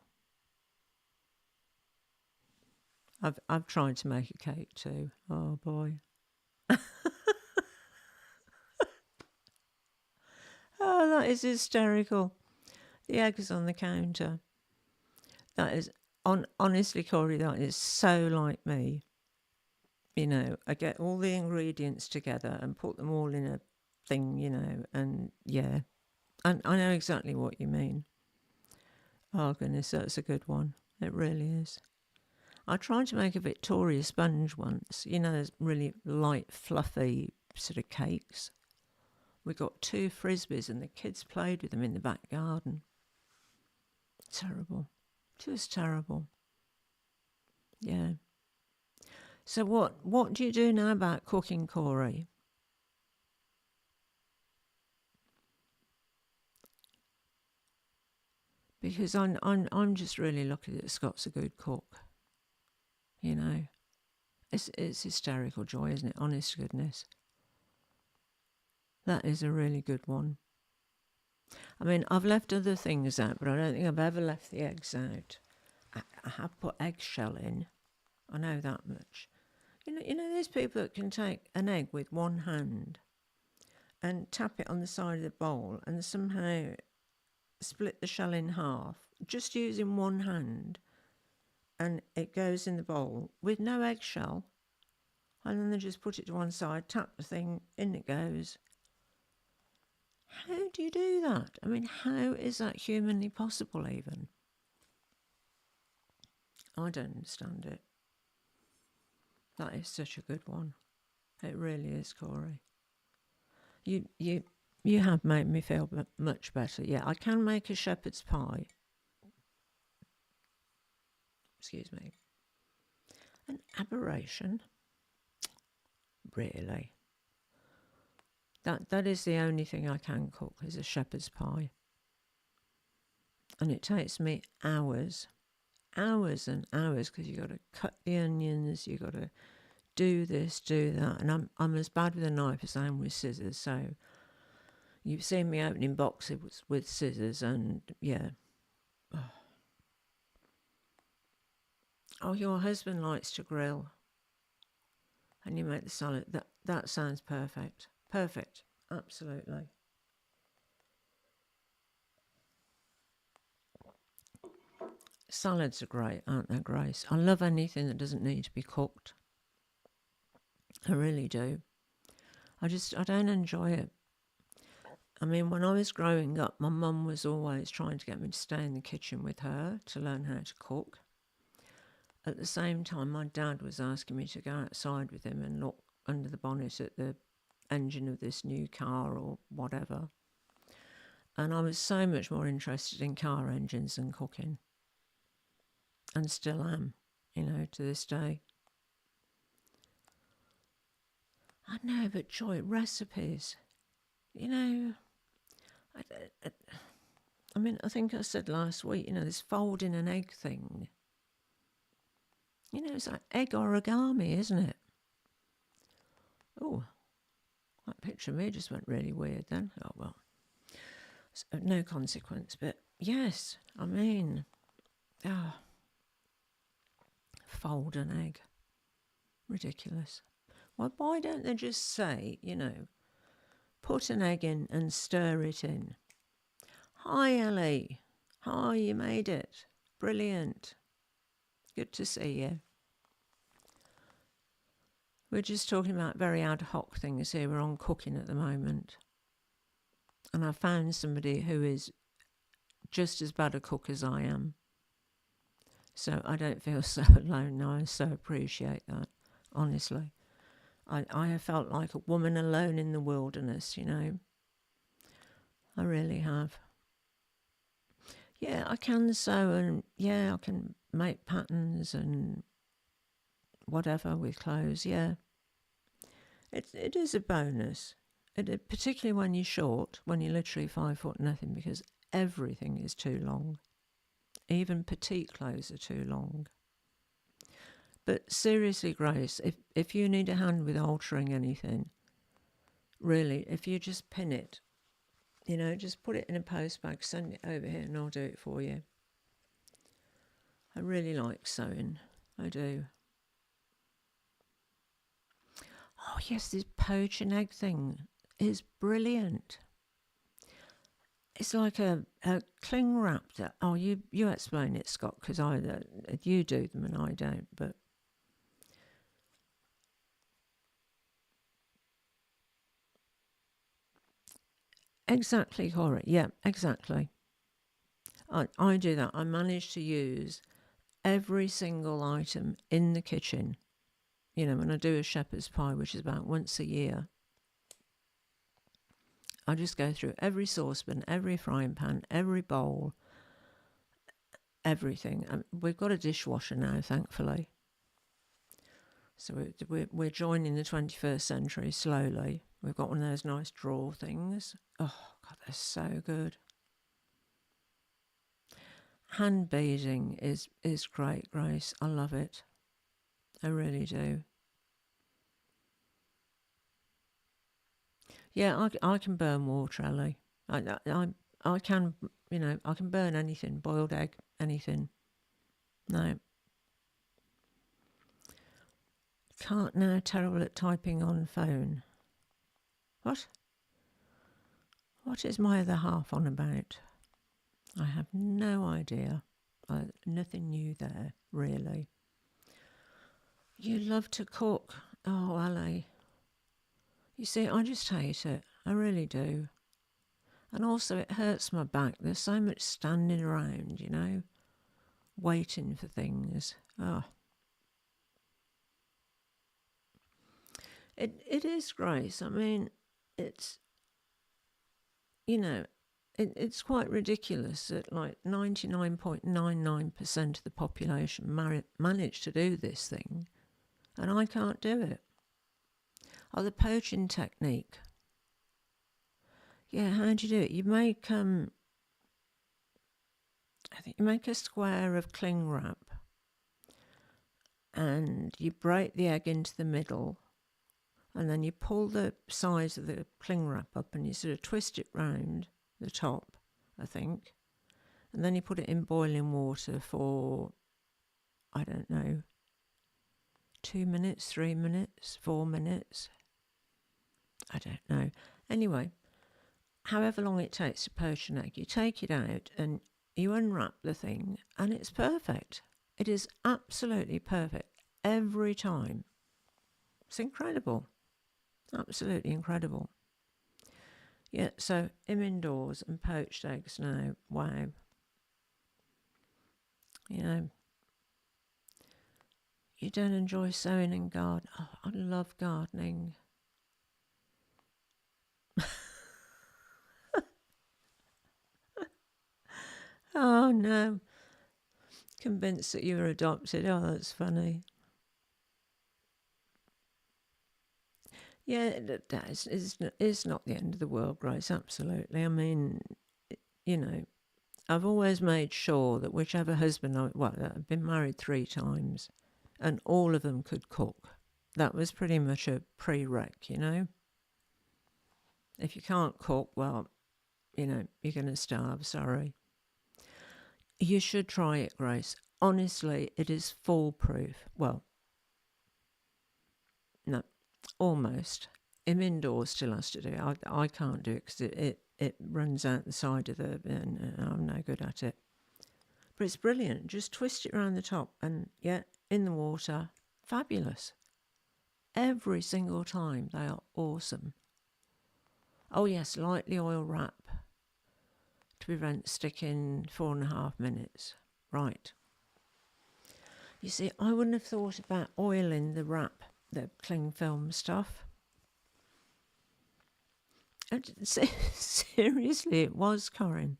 I've tried to make a cake too. Oh boy. Oh, that is hysterical. The eggs on the counter. That is honestly, Corey, that is so like me. You know, I get all the ingredients together and put them all in a thing, and yeah. And I know exactly what you mean. Oh goodness, that's a good one. It really is. I tried to make a Victoria sponge once. Those really light, fluffy sort of cakes. We got 2 frisbees and the kids played with them in the back garden. Terrible. Just terrible. Yeah. So what do you do now about cooking, Corey? Because I'm just really lucky that Scott's a good cook. It's hysterical, Joy, isn't it? Honest to goodness. That is a really good one. I mean, I've left other things out, but I don't think I've ever left the eggs out. I have put eggshell in. I know that much. There's people that can take an egg with one hand and tap it on the side of the bowl and somehow split the shell in half just using one hand, and it goes in the bowl with no eggshell, and then they just put it to one side, tap the thing, in it goes. How do you do that? I mean, how is that humanly possible even? I don't understand it. That is such a good one. It really is, Corey. You have made me feel much better. Yeah, I can make a shepherd's pie. Excuse me. An aberration? Really? That is the only thing I can cook is a shepherd's pie. And it takes me hours and hours because you've got to cut the onions, you've got to do this, do that. And I'm as bad with a knife as I am with scissors. So you've seen me opening boxes with scissors and yeah. Oh, your husband likes to grill and you make the salad. That sounds perfect. Perfect. Absolutely. Salads are great, aren't they, Grace? I love anything that doesn't need to be cooked. I really do. I don't enjoy it. I mean, when I was growing up, my mum was always trying to get me to stay in the kitchen with her to learn how to cook. At the same time, my dad was asking me to go outside with him and look under the bonnet at the engine of this new car or whatever. And I was so much more interested in car engines than cooking. And still am, to this day. I know, but Joy, recipes. I I think I said last week, this folding an egg thing. It's like egg origami, isn't it? Oh, that picture of me just went really weird then. Oh, well. No consequence, but yes, fold an egg. Ridiculous. Why don't they just say, put an egg in and stir it in? Hi, Ellie. Hi, you made it. Brilliant. Good to see you. We're just talking about very ad hoc things here. We're on cooking at the moment. And I found somebody who is just as bad a cook as I am. So I don't feel so alone now. I so appreciate that, honestly. I have felt like a woman alone in the wilderness, you know. I really have. Yeah, I can sew, and yeah, I can make patterns and whatever with clothes. Yeah, it is a bonus. Particularly when you're short, when you're literally 5 foot nothing, because everything is too long. Even petite clothes are too long. But seriously, Grace, if you need a hand with altering anything, really, if you just pin it, you know, just put it in a post bag, send it over here, and I'll do it for you. I really like sewing. I do. Oh, yes, this poached and egg thing is brilliant. It's like a cling wrap that, oh, you explain it, Scott, because you do them and I don't, but exactly, Cora. Yeah, exactly. I do that. I manage to use every single item in the kitchen. You know, when I do a shepherd's pie, which is about once a year, I just go through every saucepan, every frying pan, every bowl, everything. We've got a dishwasher now, thankfully. So we're joining the 21st century slowly. We've got one of those nice drawer things. Oh, God, they're so good. Hand beading is great, Grace. I love it. I really do. Yeah, I can burn water, Ellie. I can, you know, I can burn anything. Boiled egg, anything. No. Can't now, terrible at typing on phone. What? What is my other half on about? I have no idea. Nothing new there, really. You love to cook. Oh, Ali. You see, I just hate it. I really do. And also, it hurts my back. There's so much standing around, you know, waiting for things. Oh. It is, Grace. I mean, it's, you know, it's quite ridiculous that like 99.99% of the population manage to do this thing, and I can't do it. Oh, the poaching technique. Yeah, how do you do it? You make I think you make a square of cling wrap, and you break the egg into the middle, and then you pull the sides of the cling wrap up, and you sort of twist it round the top, I think, and then you put it in boiling water for, I don't know, 2 minutes, 3 minutes, 4 minutes. I don't know. Anyway, however long it takes to poach an egg, you take it out and you unwrap the thing, and it's perfect. It is absolutely perfect every time. It's incredible. Absolutely incredible. Yeah, so I'm indoors and poached eggs now. Wow. You know, you don't enjoy sewing and garden. Oh, I love gardening. Oh no. Convinced that you were adopted. Oh, that's funny. Yeah, it's not the end of the world, Grace, absolutely. I mean, you know, I've always made sure that whichever husband I've been married 3 times, and all of them could cook. That was pretty much a prereq, you know. If you can't cook, well, you know, you're going to starve, sorry. You should try it, Grace. Honestly, it is foolproof. Well, no, almost. Him indoors still has to do it. I can't do it because it runs out the side of and I'm no good at it. But it's brilliant. Just twist it around the top and, yeah, in the water. Fabulous. Every single time. They are awesome. Oh, yes, lightly oil wrap to prevent sticking 4.5 minutes. Right. You see, I wouldn't have thought about oiling the wrap the cling film stuff. And seriously, it was, Corinne.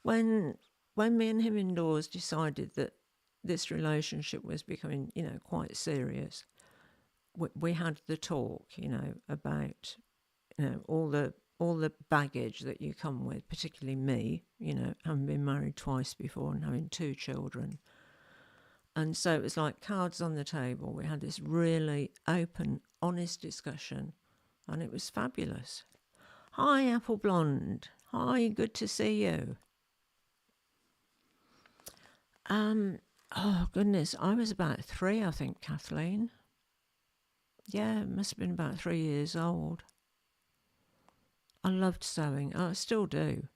When me and him indoors decided that this relationship was becoming, quite serious, we had the talk, about, all the baggage that you come with, particularly me, having been married twice before and having 2 children. And so it was like cards on the table. We had this really open, honest discussion, and it was fabulous. Hi, Apple Blonde. Hi, good to see you. Oh, goodness, I was about 3, I think, Kathleen. Yeah, it must have been about 3 years old. I loved sewing. I still do.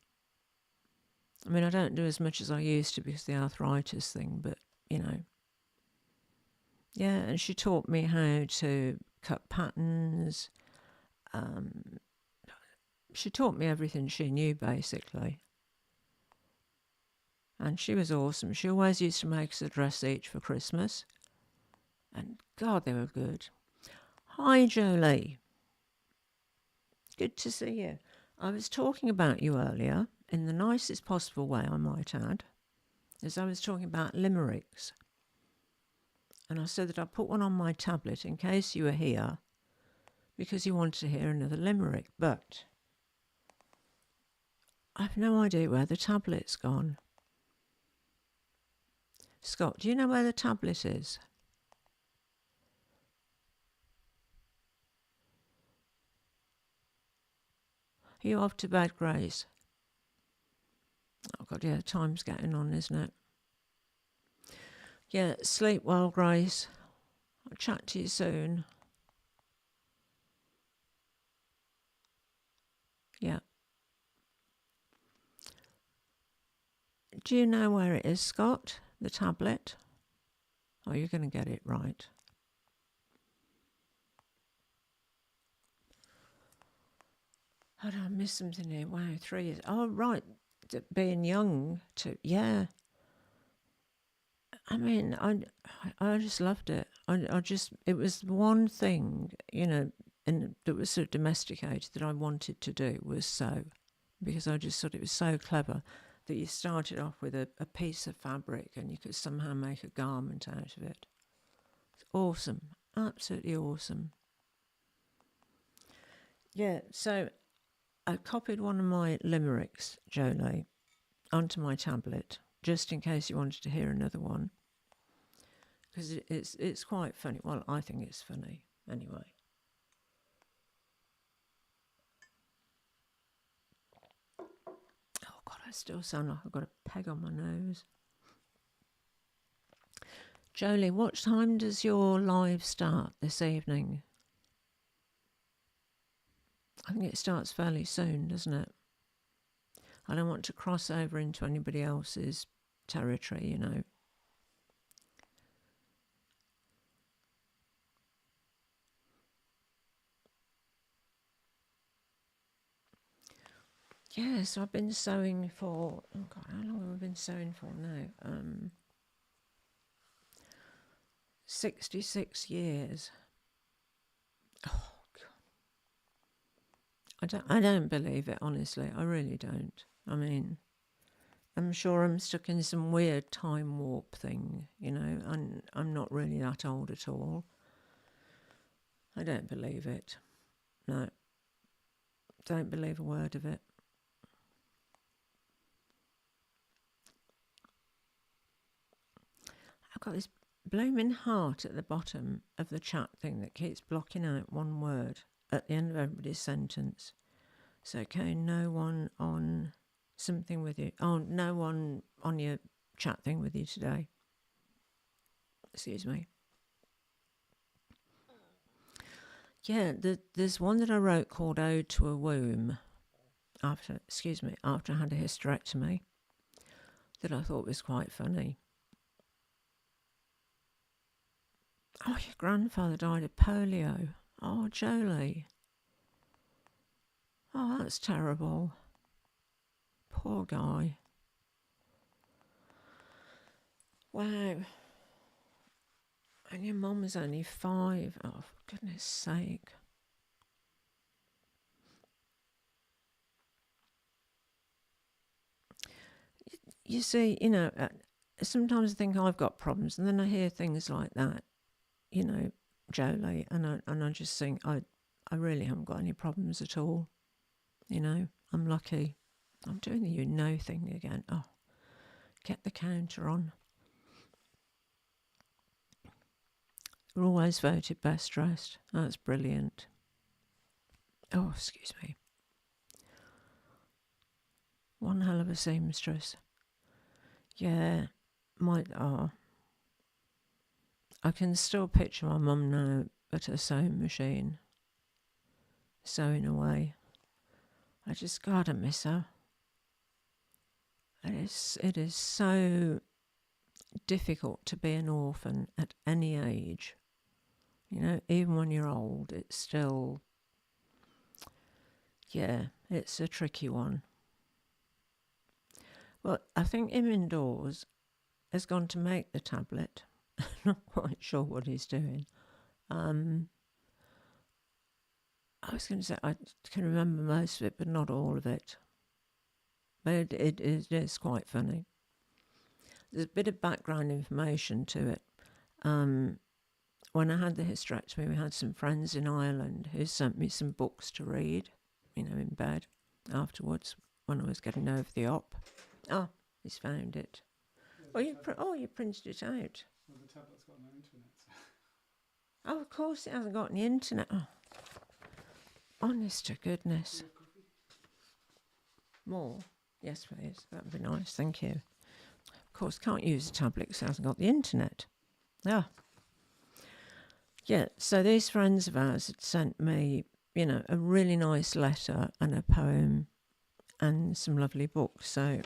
I mean, I don't do as much as I used to because of the arthritis thing, but, Yeah, and she taught me how to cut patterns. She taught me everything she knew, basically. And she was awesome. She always used to make us a dress each for Christmas. And God, they were good. Hi, Jolie. Good to see you. I was talking about you earlier, in the nicest possible way, I might add, as I was talking about limericks. And I said that I put one on my tablet in case you were here, because you wanted to hear another limerick. But I've no idea where the tablet's gone. Scott, do you know where the tablet is? Are you off to bed, Grace? Oh, God, yeah, time's getting on, isn't it? Yeah, sleep well, Grace. I'll chat to you soon. Yeah. Do you know where it is, Scott? The tablet? Oh, you're going to get it right. Oh, did I miss something here? Wow, 3 years. Oh, right. Being young to, yeah. I mean, I just loved it. It was one thing, and that was sort of domesticated that I wanted to do was sew, because I just thought it was so clever that you started off with a piece of fabric and you could somehow make a garment out of it. It's awesome. Absolutely awesome. Yeah, so I copied one of my limericks, Jolie, onto my tablet, just in case you wanted to hear another one. Because it's quite funny. Well, I think it's funny, anyway. Oh, God, I still sound like I've got a peg on my nose. Jolie, what time does your live start this evening? I think it starts fairly soon, doesn't it? I don't want to cross over into anybody else's territory, Yeah, so I've been sewing for, oh God, how long have I been sewing for now? 66 years. Oh, God. I don't believe it, honestly. I really don't. I mean, I'm sure I'm stuck in some weird time warp thing, I'm not really that old at all. I don't believe it. No. Don't believe a word of it. I've got this blooming heart at the bottom of the chat thing that keeps blocking out one word at the end of everybody's sentence. So, okay, no one on something with you. Oh, no one on your chat thing with you today. Excuse me. Yeah, there's one that I wrote called Ode to a Womb after I had a hysterectomy that I thought was quite funny. Oh, your grandfather died of polio. Oh, Jolie. Oh, that's terrible. Poor guy. Wow. And your mum was only 5. Oh, for goodness sake. You see, sometimes I think I've got problems, and then I hear things like that, Jolie, and I just think I really haven't got any problems at all. I'm lucky. I'm doing the thing again. Oh, get the counter on. We're always voted best dressed. That's brilliant. Oh, excuse me. One hell of a seamstress. Yeah, I can still picture my mum now at her sewing machine, sewing away. I just gotta miss her. It is so difficult to be an orphan at any age. Even when you're old, it's still, it's a tricky one. Well, I think him indoors has gone to make the tablet. Not quite sure what he's doing. I was going to say I can remember most of it, but not all of it. But it is quite funny. There's a bit of background information to it. When I had the hysterectomy, we had some friends in Ireland who sent me some books to read, in bed afterwards when I was getting over the op. Oh, he's found it. You printed it out. Well, the tablet's got no internet. Oh, of course it hasn't got any internet. Oh. Honest to goodness. More? Yes, please. That would be nice. Thank you. Of course, can't use a tablet because it hasn't got the internet. Ah. Yeah, so these friends of ours had sent me, a really nice letter and a poem and some lovely books. So,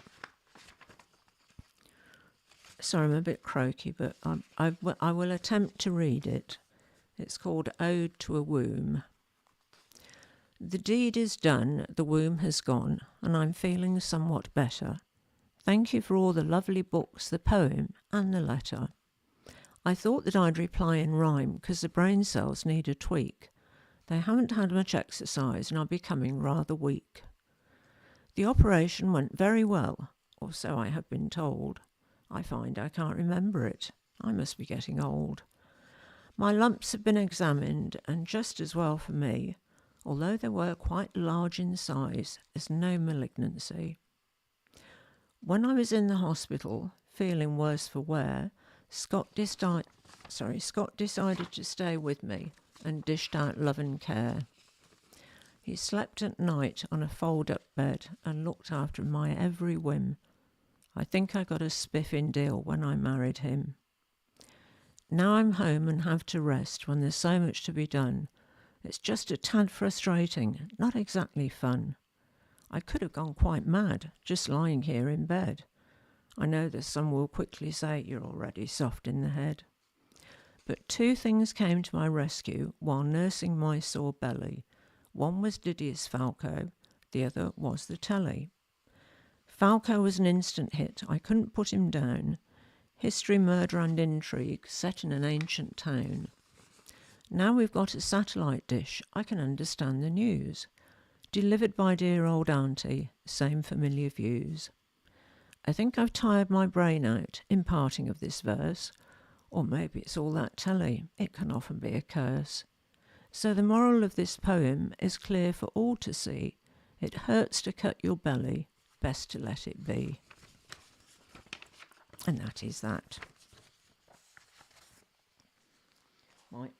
sorry, I'm a bit croaky, but I will attempt to read it. It's called Ode to a Womb. The deed is done, the womb has gone, and I'm feeling somewhat better. Thank you for all the lovely books, the poem, and the letter. I thought that I'd reply in rhyme because the brain cells need a tweak. They haven't had much exercise and are becoming rather weak. The operation went very well, or so I have been told. I find I can't remember it. I must be getting old. My lumps have been examined, and just as well for me, although they were quite large in size, there's no malignancy. When I was in the hospital, feeling worse for wear, Scott decided to stay with me and dished out love and care. He slept at night on a fold-up bed and looked after my every whim. I think I got a spiffing deal when I married him. Now I'm home and have to rest when there's so much to be done. It's just a tad frustrating, not exactly fun. I could have gone quite mad, just lying here in bed. I know that some will quickly say you're already soft in the head. But 2 things came to my rescue while nursing my sore belly. One was Didier's Falco, the other was the telly. Falco was an instant hit, I couldn't put him down. History, murder and intrigue set in an ancient town. Now we've got a satellite dish, I can understand the news. Delivered by dear old auntie, same familiar views. I think I've tired my brain out in parting of this verse, or maybe it's all that telly, it can often be a curse. So the moral of this poem is clear for all to see. It hurts to cut your belly, best to let it be. And that is that.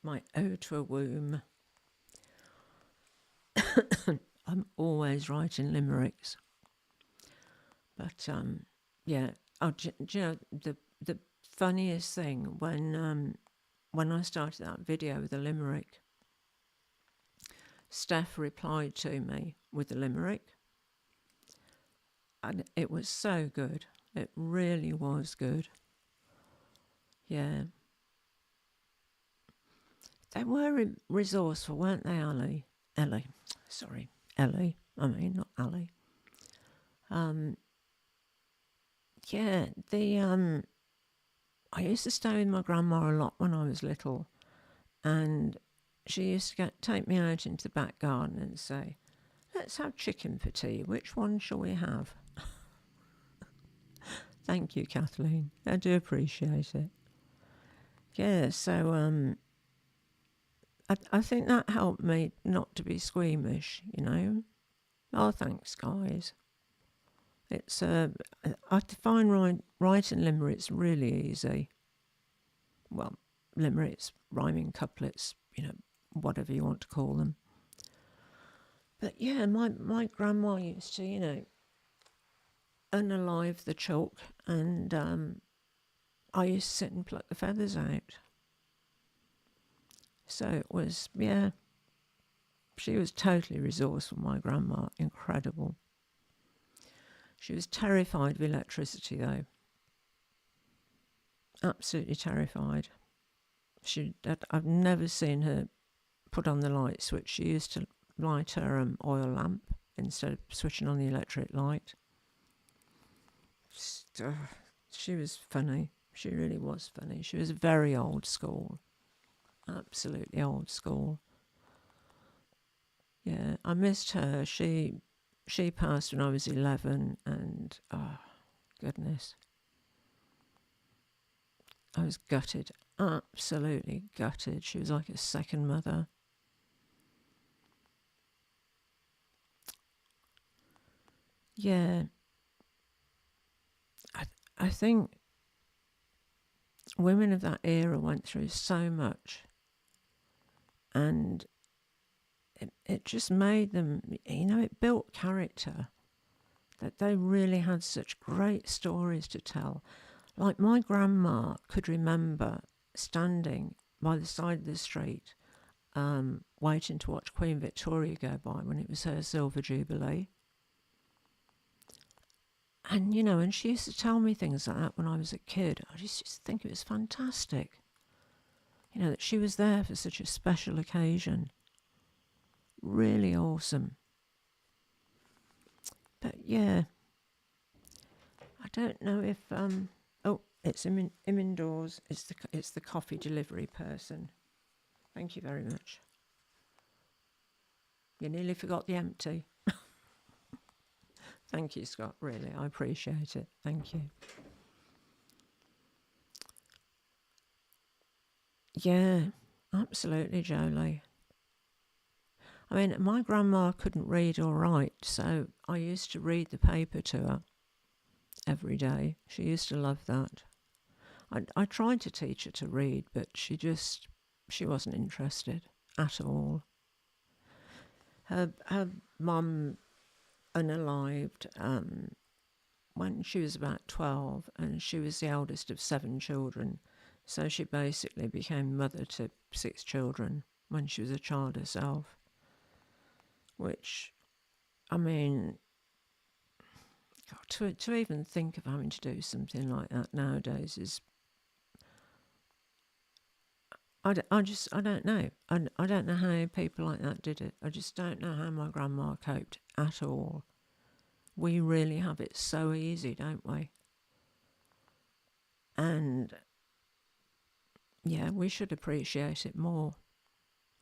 My ode to a womb. I'm always writing limericks. But, do you know, the funniest thing, when I started that video with the limerick, Steph replied to me with the limerick. And it was so good. It really was good. Yeah. They were resourceful, weren't they, Ellie? Ellie. I mean, not Ali. Yeah, I used to stay with my grandma a lot when I was little, and she used to take me out into the back garden and say, "Let's have chicken for tea. Which one shall we have?" Thank you, Kathleen. I do appreciate it. Yeah, so I think that helped me not to be squeamish, you know. Oh, thanks, guys. It's I find writing limericks really easy. Well, limericks, rhyming couplets, you know, whatever you want to call them. But yeah, my grandma used to, you know, unalive the chalk, and I used to sit and pluck the feathers out. So it was, yeah, she was totally resourceful, my grandma, incredible. She was terrified of electricity, though. Absolutely terrified. I've never seen her put on the light switch. She used to light her oil lamp instead of switching on the electric light. She was funny. She really was funny. She was very old school. Absolutely old school. Yeah, I missed her. She passed when I was 11, and oh, goodness. I was gutted. Absolutely gutted. She was like a second mother. Yeah. I think women of that era went through so much, and it just made them, you know, it built character, that they really had such great stories to tell. Like my grandma could remember standing by the side of the street, waiting to watch Queen Victoria go by when it was her Silver Jubilee. And, you know, and she used to tell me things like that when I was a kid. I just used to think it was fantastic. You know, that she was there for such a special occasion. Really awesome. But yeah, I don't know if oh, it's him indoors. It's the coffee delivery person. Thank you very much. You nearly forgot the empty. Thank you, Scott. Really, I appreciate it. Thank you. Yeah, absolutely, Jolie. I mean, my grandma couldn't read or write, so I used to read the paper to her every day. She used to love that. I tried to teach her to read, but she wasn't interested at all. Her mum unalived when she was about 12, and she was the eldest of 7 children. So she basically became mother to 6 children when she was a child herself. Which, I mean, God, to even think of having to do something like that nowadays is, I don't know. I don't know how people like that did it. I just don't know how my grandma coped at all. We really have it so easy, don't we? And yeah, we should appreciate it more.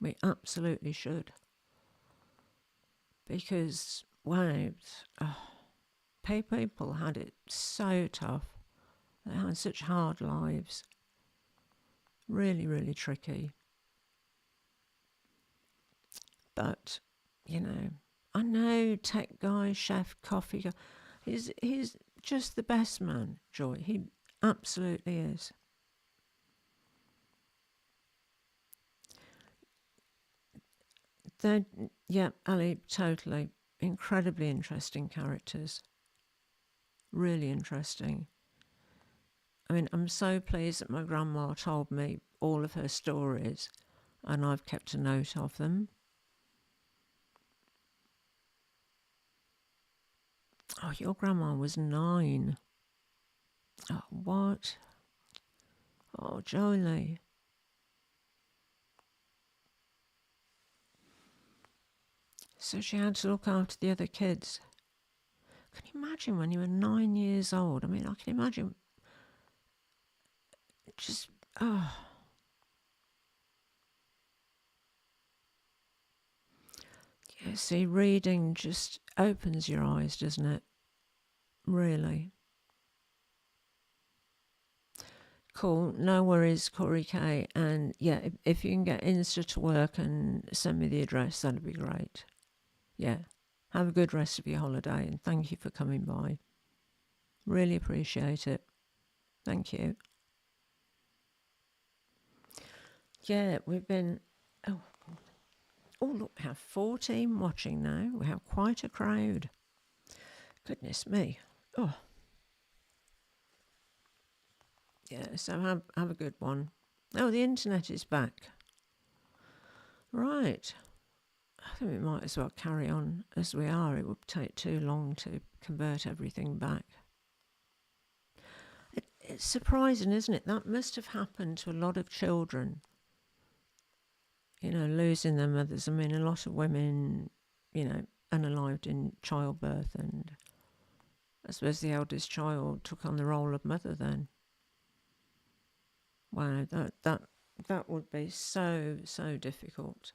We absolutely should. Because, wow, people had it so tough. They had such hard lives. Really, really tricky. But, you know, I know tech guy, chef, coffee guy. He's just the best man, Joy. He absolutely is. Yeah, Ali, totally. Incredibly interesting characters. Really interesting. I mean, I'm so pleased that my grandma told me all of her stories, and I've kept a note of them. Oh, your grandma was 9. Oh, what? Oh, Jolie. So she had to look after the other kids. Can you imagine when you were 9 years old? I mean, I can imagine just, oh. Yeah, see, reading just opens your eyes, doesn't it? Really. Cool, no worries, Corey K. And yeah, if you can get Insta to work and send me the address, that'd be great. Yeah. Have a good rest of your holiday and thank you for coming by. Really appreciate it. Thank you. Yeah, we've been. Oh, look, we have 14 watching now. We have quite a crowd. Goodness me. Oh. Yeah, so have a good one. Oh, the internet is back. Right. I think we might as well carry on as we are. It would take too long to convert everything back. It's surprising, isn't it? That must have happened to a lot of children. You know, losing their mothers. I mean, a lot of women, you know, unalived in childbirth, and I suppose the eldest child took on the role of mother then. Wow, that would be so difficult.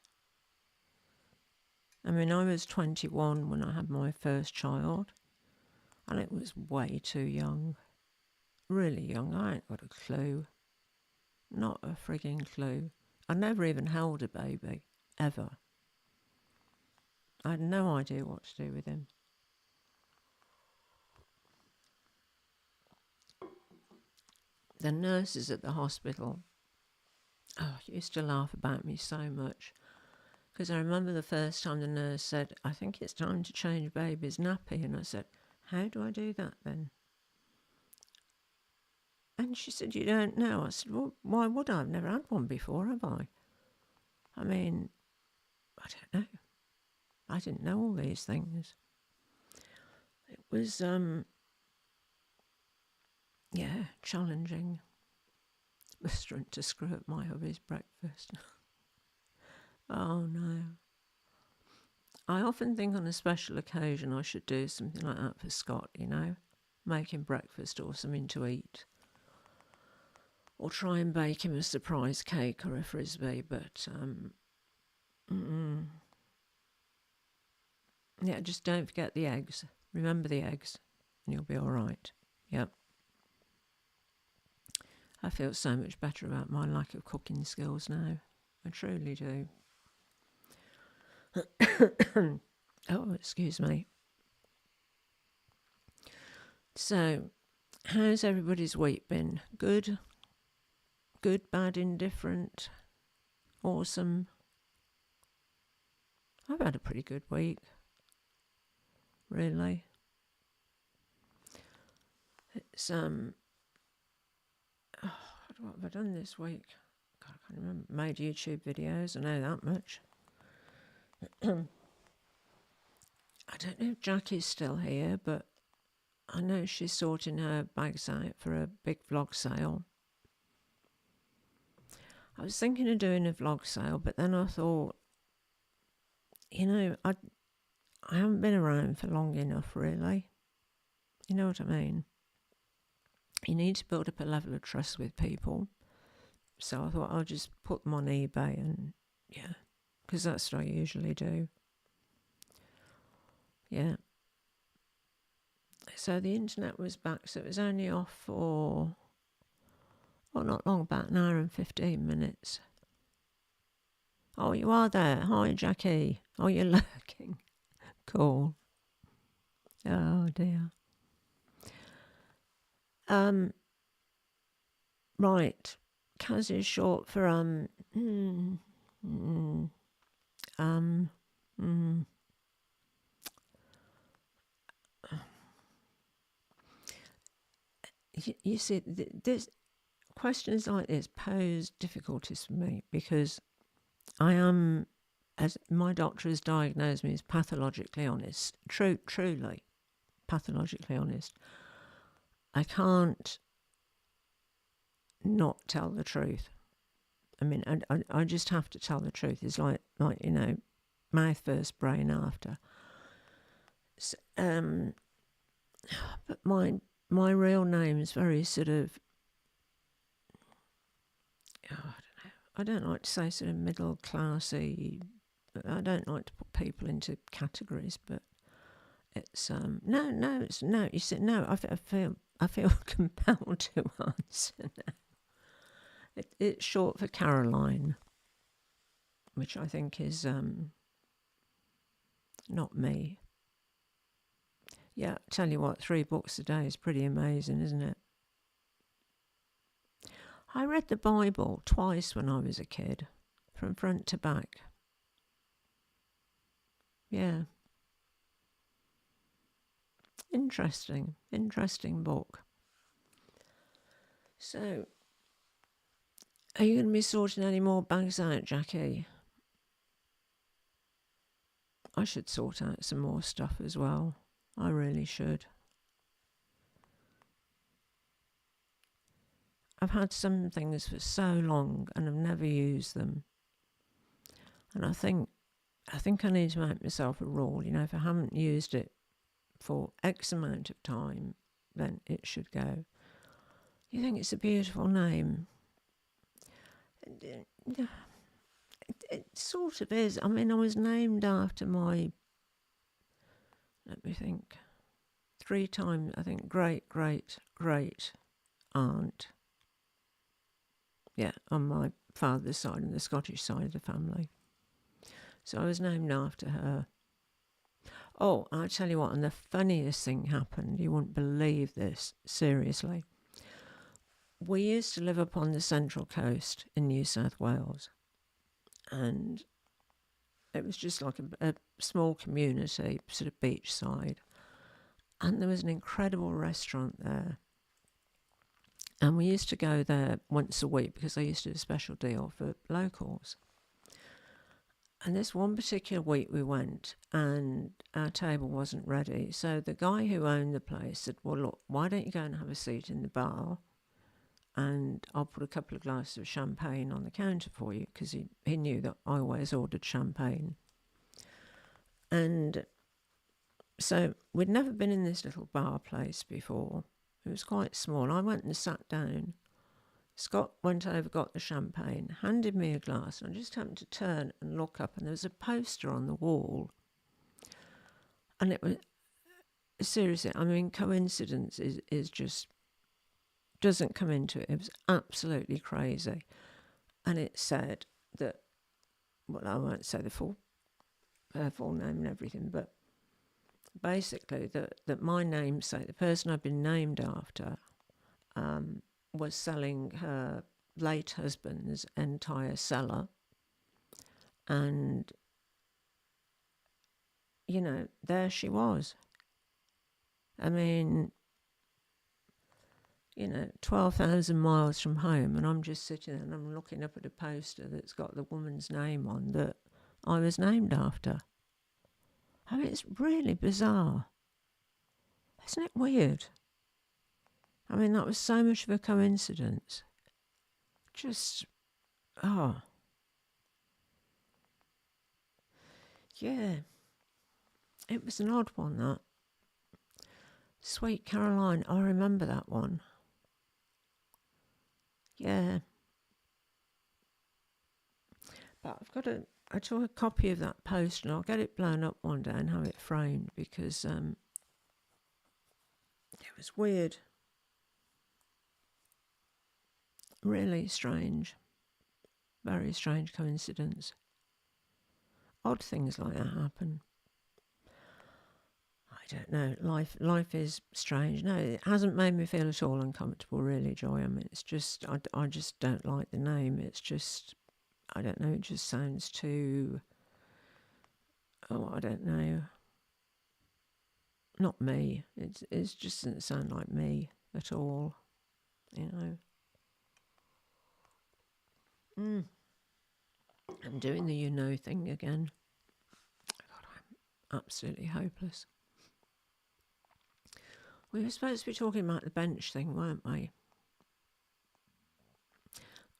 I mean, I was 21 when I had my first child, and it was way too young. Really young. I ain't got a clue. Not a frigging clue. I never even held a baby, ever. I had no idea what to do with him. The nurses at the hospital, used to laugh about me so much. Because I remember the first time the nurse said, I think it's time to change baby's nappy. And I said, how do I do that then? And she said, you don't know. I said, well, why would I? I've never had one before, have I? I mean, I don't know. I didn't know all these things. It was, challenging. Was trying to screw up my hubby's breakfast. Oh, no. I often think on a special occasion I should do something like that for Scott, you know, make him breakfast or something to eat. Or try and bake him a surprise cake or a frisbee, but yeah, just don't forget the eggs. Remember the eggs and you'll be all right. Yep. I feel so much better about my lack of cooking skills now. I truly do. Oh, excuse me. So, how's everybody's week been? Good? Good, bad, indifferent? Awesome? I've had a pretty good week. Really. It's, what have I done this week? God, I can't remember. Made YouTube videos, I know that much. I don't know if Jackie's still here, but I know she's sorting her bags out for a big vlog sale. I was thinking of doing a vlog sale, but then I thought, you know, I haven't been around for long enough, really. You know what I mean? You need to build up a level of trust with people. So I thought I'll just put them on eBay and, yeah, because that's what I usually do. Yeah. So the internet was back, so it was only off for, well, not long, about an hour and 15 minutes. Oh, you are there. Hi, Jackie. Oh, you're lurking. Cool. Oh, dear. Right. Kaz is short for, you see, this questions like this pose difficulties for me because I am, as my doctor has diagnosed me as pathologically honest, truly pathologically honest. I can't not tell the truth. I mean, I just have to tell the truth. It's like you know, mouth first, brain after. So, but my real name is very sort of I don't like to say sort of middle classy. I don't like to put people into categories, but it's no. You said no. I feel compelled to answer now. It's short for Caroline, which I think is not me. Yeah, tell you what, 3 books a day is pretty amazing, isn't it? I read the Bible twice when I was a kid, from front to back. Yeah. Interesting book. So, are you going to be sorting any more bags out, Jackie? I should sort out some more stuff as well. I really should. I've had some things for so long and I've never used them. And I think I need to make myself a rule. You know, if I haven't used it for X amount of time, then it should go. You think it's a beautiful name? It sort of is. I mean, I was named after my, let me think, 3 times, I think, great aunt. Yeah, on my father's side and the Scottish side of the family. So I was named after her. Oh, I'll tell you what, and the funniest thing happened. You wouldn't believe this, seriously. We used to live up on the Central Coast in New South Wales. And it was just like a small community, sort of beachside. And there was an incredible restaurant there. And we used to go there once a week because they used to do a special deal for locals. And this one particular week we went and our table wasn't ready. So the guy who owned the place said, well, look, why don't you go and have a seat in the bar and I'll put a couple of glasses of champagne on the counter for you, because he knew that I always ordered champagne. And so we'd never been in this little bar place before. It was quite small. I went and sat down. Scott went over, got the champagne, handed me a glass, and I just happened to turn and look up, and there was a poster on the wall. And it was, seriously, I mean, coincidence is just, doesn't come into it. It was absolutely crazy. And it said that, well, I won't say her full name and everything, but basically that my namesake, the person I've been named after, was selling her late husband's entire cellar. And, you know, there she was. I mean, you know, 12,000 miles from home, and I'm just sitting there and I'm looking up at a poster that's got the woman's name on that I was named after. I mean, it's really bizarre. Isn't it weird? I mean, that was so much of a coincidence. Just, oh. Yeah. It was an odd one, that. Sweet Caroline, I remember that one. Yeah. But I took a copy of that post and I'll get it blown up one day and have it framed, because it was weird. Really strange. Very strange coincidence. Odd things like that happen. I don't know. Life is strange. No, it hasn't made me feel at all uncomfortable, really, Joy. I mean, it's just, I just don't like the name. It's just, I don't know, it just sounds too, I don't know. Not me. It just doesn't sound like me at all, you know. I'm doing the you know thing again. God, I'm absolutely hopeless. We were supposed to be talking about the bench thing, weren't we?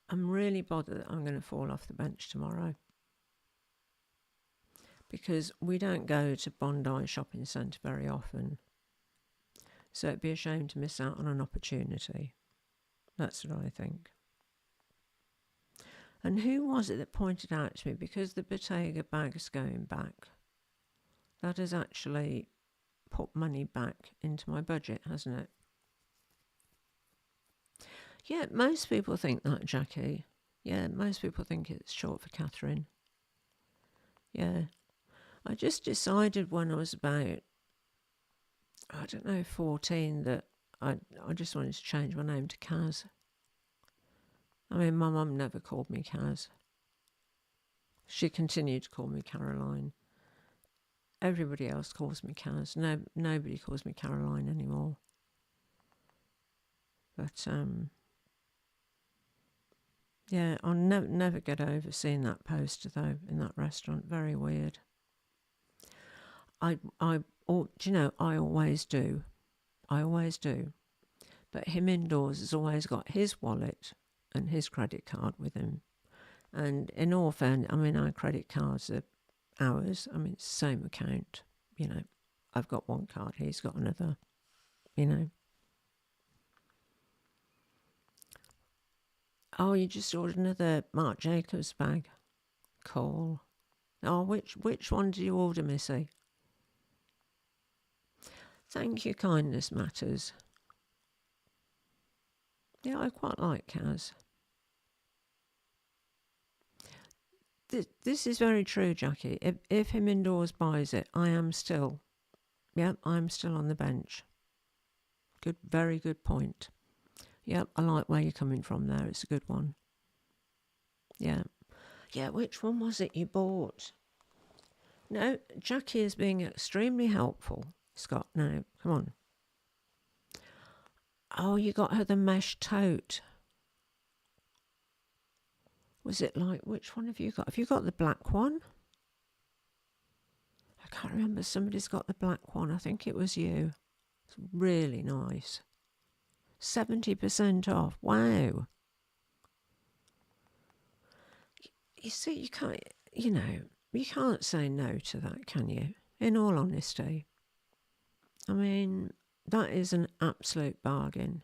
I'm really bothered that I'm going to fall off the bench tomorrow, because we don't go to Bondi Shopping Centre very often. So it'd be a shame to miss out on an opportunity. That's what I think. And who was it that pointed out to me, because the Bottega bag's going back, that has actually put money back into my budget, hasn't it? Yeah, most people think that, Jackie. Yeah, most people think it's short for Catherine. Yeah. I just decided when I was about, I don't know, 14, that I just wanted to change my name to Kaz. I mean, my mum never called me Kaz. She continued to call me Caroline. Everybody else calls me Kaz. No, nobody calls me Caroline anymore. But yeah, I'll never get over seeing that poster though in that restaurant. Very weird. Do you know, I always do. I always do. But him indoors has always got his wallet and his credit card with him. And in all fairness, I mean, our credit cards are ours. I mean, it's the same account. You know, I've got one card, he's got another. You know. Oh, you just ordered another Marc Jacobs bag. Cool. Oh, which one did you order, Missy? Thank you, kindness matters. Yeah, I quite like Kaz. This is very true, Jackie. If him indoors buys it, I'm still on the bench. Good, very good point. Yep, I like where you're coming from there. It's a good one. Yeah. Yeah, which one was it you bought? No, Jackie is being extremely helpful. Scott, no, come on. Oh, you got her the mesh tote. Was it like, which one have you got? Have you got the black one? I can't remember. Somebody's got the black one. I think it was you. It's really nice. 70% off. Wow. You see, you can't say no to that, can you? In all honesty. I mean, that is an absolute bargain.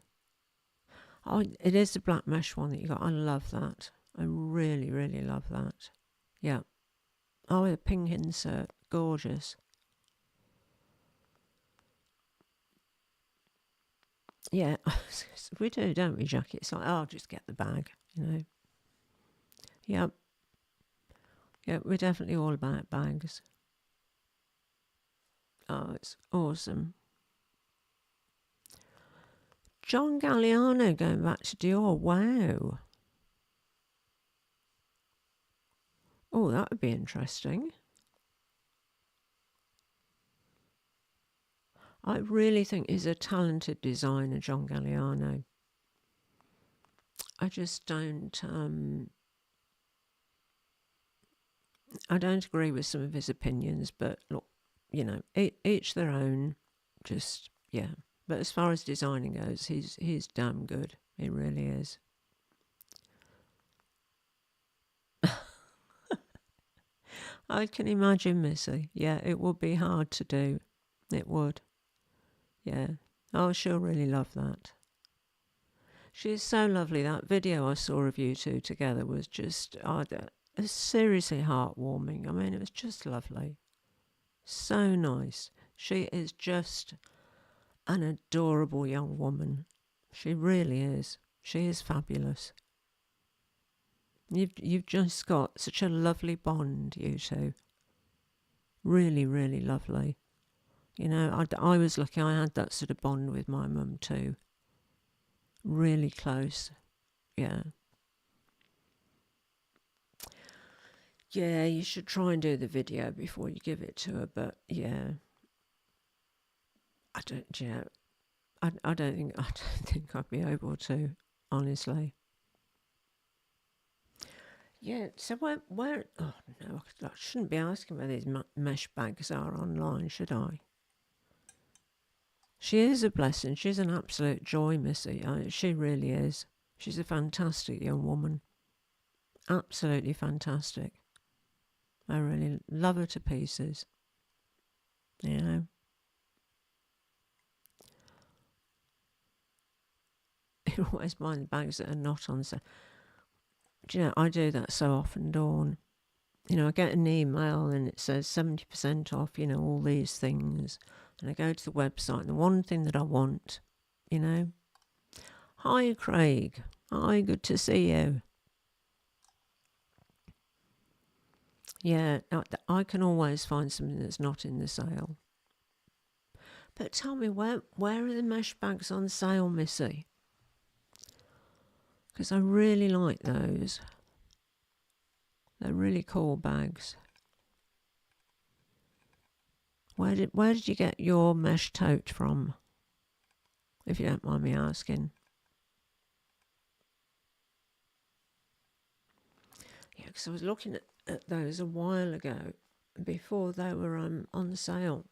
Oh, it is the black mesh one that you got. I love that. I really, really love that. Yeah. Oh, the pink insert. Gorgeous. Yeah, we do, don't we, Jackie? It's like, oh, I'll just get the bag, you know. Yep. Yeah, we're definitely all about bags. Oh, it's awesome. John Galliano going back to Dior. Wow. Oh, that would be interesting. I really think he's a talented designer, John Galliano. I just don't. I don't agree with some of his opinions, but look, you know, each their own. Just yeah. But as far as designing goes, he's damn good. He really is. I can imagine, Missy. Yeah, it would be hard to do. It would. Yeah. Oh, she'll really love that. She's so lovely. That video I saw of you two together was just seriously heartwarming. I mean, it was just lovely. So nice. She is just an adorable young woman. She really is. She is fabulous. You've just got such a lovely bond, you two. Really, really lovely. You know, I was lucky. I had that sort of bond with my mum too. Really close. Yeah. Yeah, you should try and do the video before you give it to her. But yeah, I don't. Yeah, I don't think I'd be able to. Honestly. Yeah. So where? Oh no, I shouldn't be asking where these mesh bags are online, should I? She is a blessing. She's an absolute joy, Missy. She really is. She's a fantastic young woman. Absolutely fantastic. I really love her to pieces. You know. You always mind the bags that are not on sale. Do you know, I do that so often, Dawn. You know, I get an email and it says 70% off, you know, all these things. And I go to the website and the one thing that I want, you know, hi Craig, hi, good to see you. Yeah, I can always find something that's not in the sale. But tell me, where are the mesh bags on sale, Missy? Because I really like those. They're really cool bags. Where did you get your mesh tote from? If you don't mind me asking. Yeah, because I was looking at those a while ago, before they were on sale.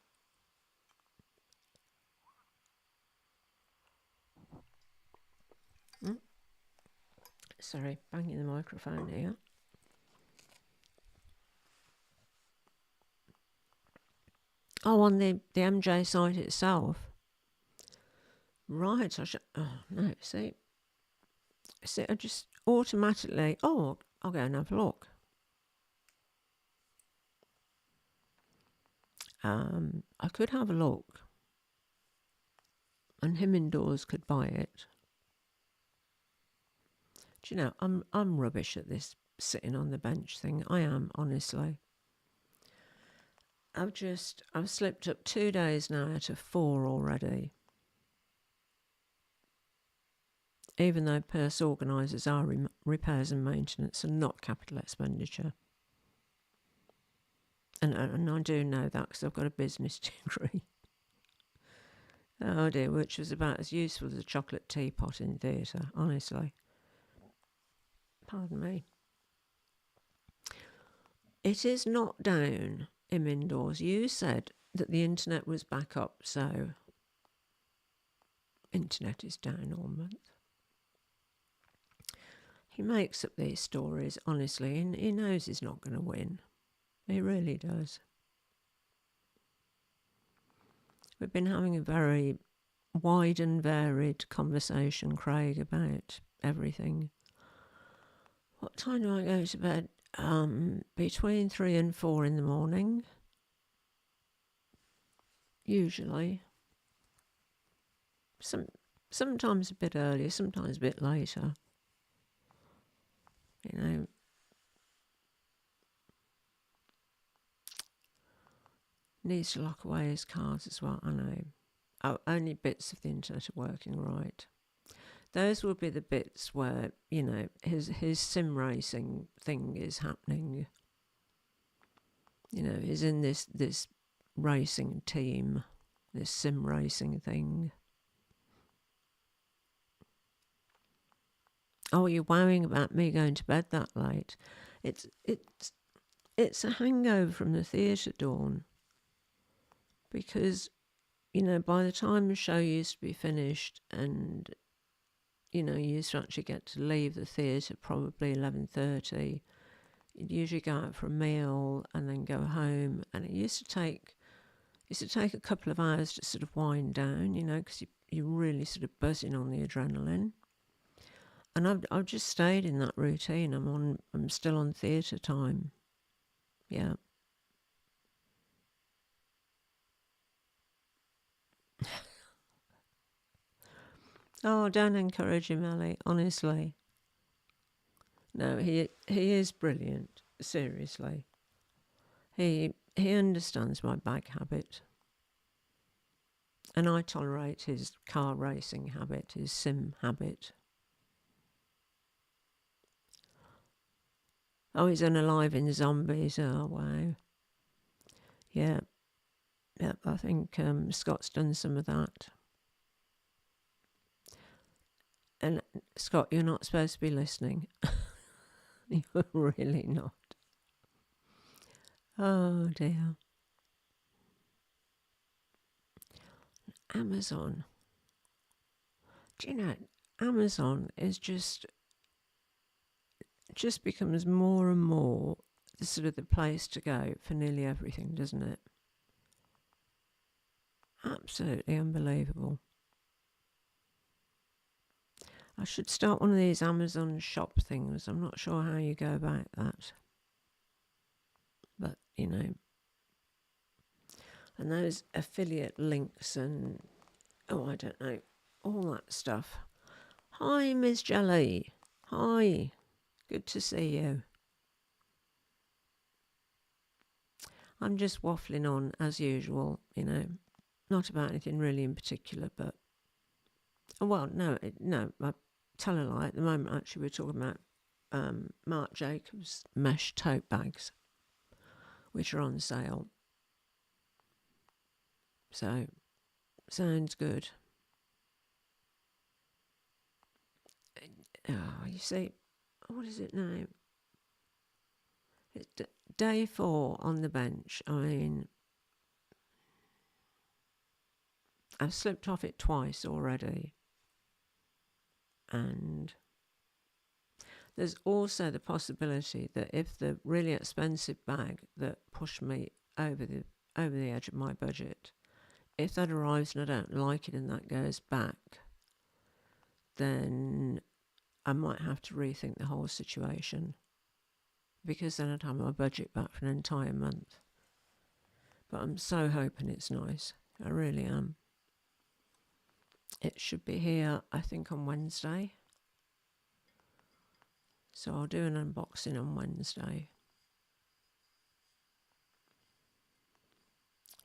Sorry, banging the microphone here. Oh, on the MJ site itself. Right, oh, no, see, I just automatically, oh, I'll go and have a look. I could have a look. And him indoors could buy it. Do you know, I'm rubbish at this sitting on the bench thing. I am, honestly. I've slipped up 2 days now out of 4 already. Even though purse organisers are repairs and maintenance and not capital expenditure. And I do know that because I've got a business degree. Oh dear, which was about as useful as a chocolate teapot in theatre, honestly. Pardon me. It is not down in indoors. You said that the internet was back up, so internet is down all month. He makes up these stories, honestly, and he knows he's not going to win. He really does. We've been having a very wide and varied conversation, Craig, about everything. What time do I go to bed? Between 3 and 4 in the morning. Usually. Sometimes a bit earlier, sometimes a bit later. You know. Needs to lock away his cards as well, I know. Oh, only bits of the internet are working right. Those will be the bits where, you know, his sim racing thing is happening. You know, he's in this racing team, this sim racing thing. Oh, you're worrying about me going to bed that late. It's a hangover from the theatre, Dawn. Because, you know, by the time the show used to be finished and, you know, you used to actually get to leave the theatre probably 11:30, you'd usually go out for a meal and then go home. And it used to take a couple of hours to sort of wind down, you know, because you're really sort of buzzing on the adrenaline. And I've just stayed in that routine. I'm still on theatre time. Yeah. Oh, don't encourage him, Ellie, honestly. No, he is brilliant, seriously. He understands my bag habit. And I tolerate his car racing habit, his sim habit. Oh, he's unalive in zombies. Oh, wow. Yeah. Yep, I think Scott's done some of that. And Scott, you're not supposed to be listening. You're really not. Oh dear. Amazon. Do you know, Amazon is just becomes more and more the sort of the place to go for nearly everything, doesn't it? Absolutely unbelievable. I should start one of these Amazon shop things. I'm not sure how you go about that. But, and those affiliate links and, I don't know, all that stuff. Hi, Miss Jelly. Hi. Good to see you. I'm just waffling on as usual, not about anything really in particular, but no, I tell a lie. At the moment, actually, we're talking about Marc Jacobs mesh tote bags, which are on sale. So, sounds good. Oh, you see, what is it now? It's day 4 on the bench. I mean, I've slipped off it twice already. And there's also the possibility that if the really expensive bag that pushed me over the edge of my budget, if that arrives and I don't like it and that goes back, then I might have to rethink the whole situation, because then I'd have my budget back for an entire month. But I'm so hoping it's nice. I really am. It should be here, I think, on Wednesday. So I'll do an unboxing on Wednesday.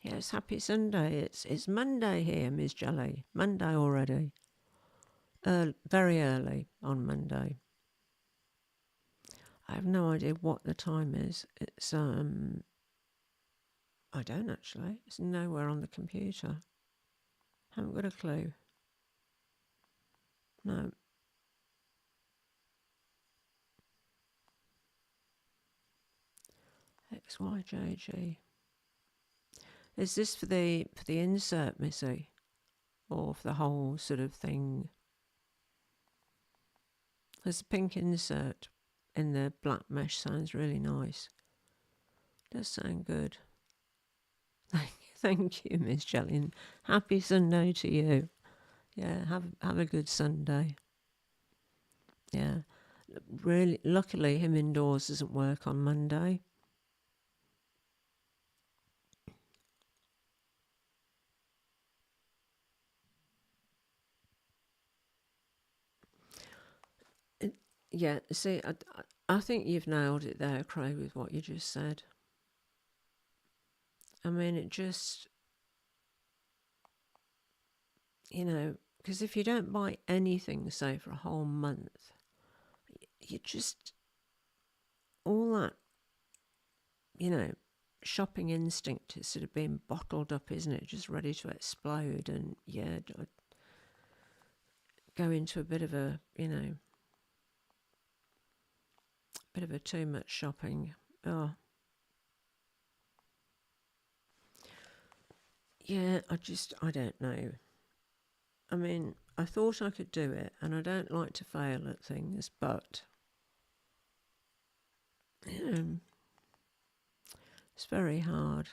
Yes, happy Sunday. It's Monday here, Miss Jelly. Monday already. Very early on Monday. I have no idea what the time is. It's I don't actually. It's nowhere on the computer. Haven't got a clue. No. XYJG. Is this for the insert, Missy? Or for the whole sort of thing? There's a pink insert in the black mesh. Sounds really nice. Does sound good. Thank you, Miss Jelly. Happy Sunday to you. Yeah, have a good Sunday. Yeah. Really, luckily him indoors doesn't work on Monday. Yeah, see, I think you've nailed it there, Craig, with what you just said. I mean, it just, because if you don't buy anything, say, for a whole month, you just, all that, shopping instinct is sort of being bottled up, isn't it? Just ready to explode. And yeah, go into a bit of a, bit of a too much shopping. Oh. Yeah, I don't know. I mean, I thought I could do it, and I don't like to fail at things, but it's very hard.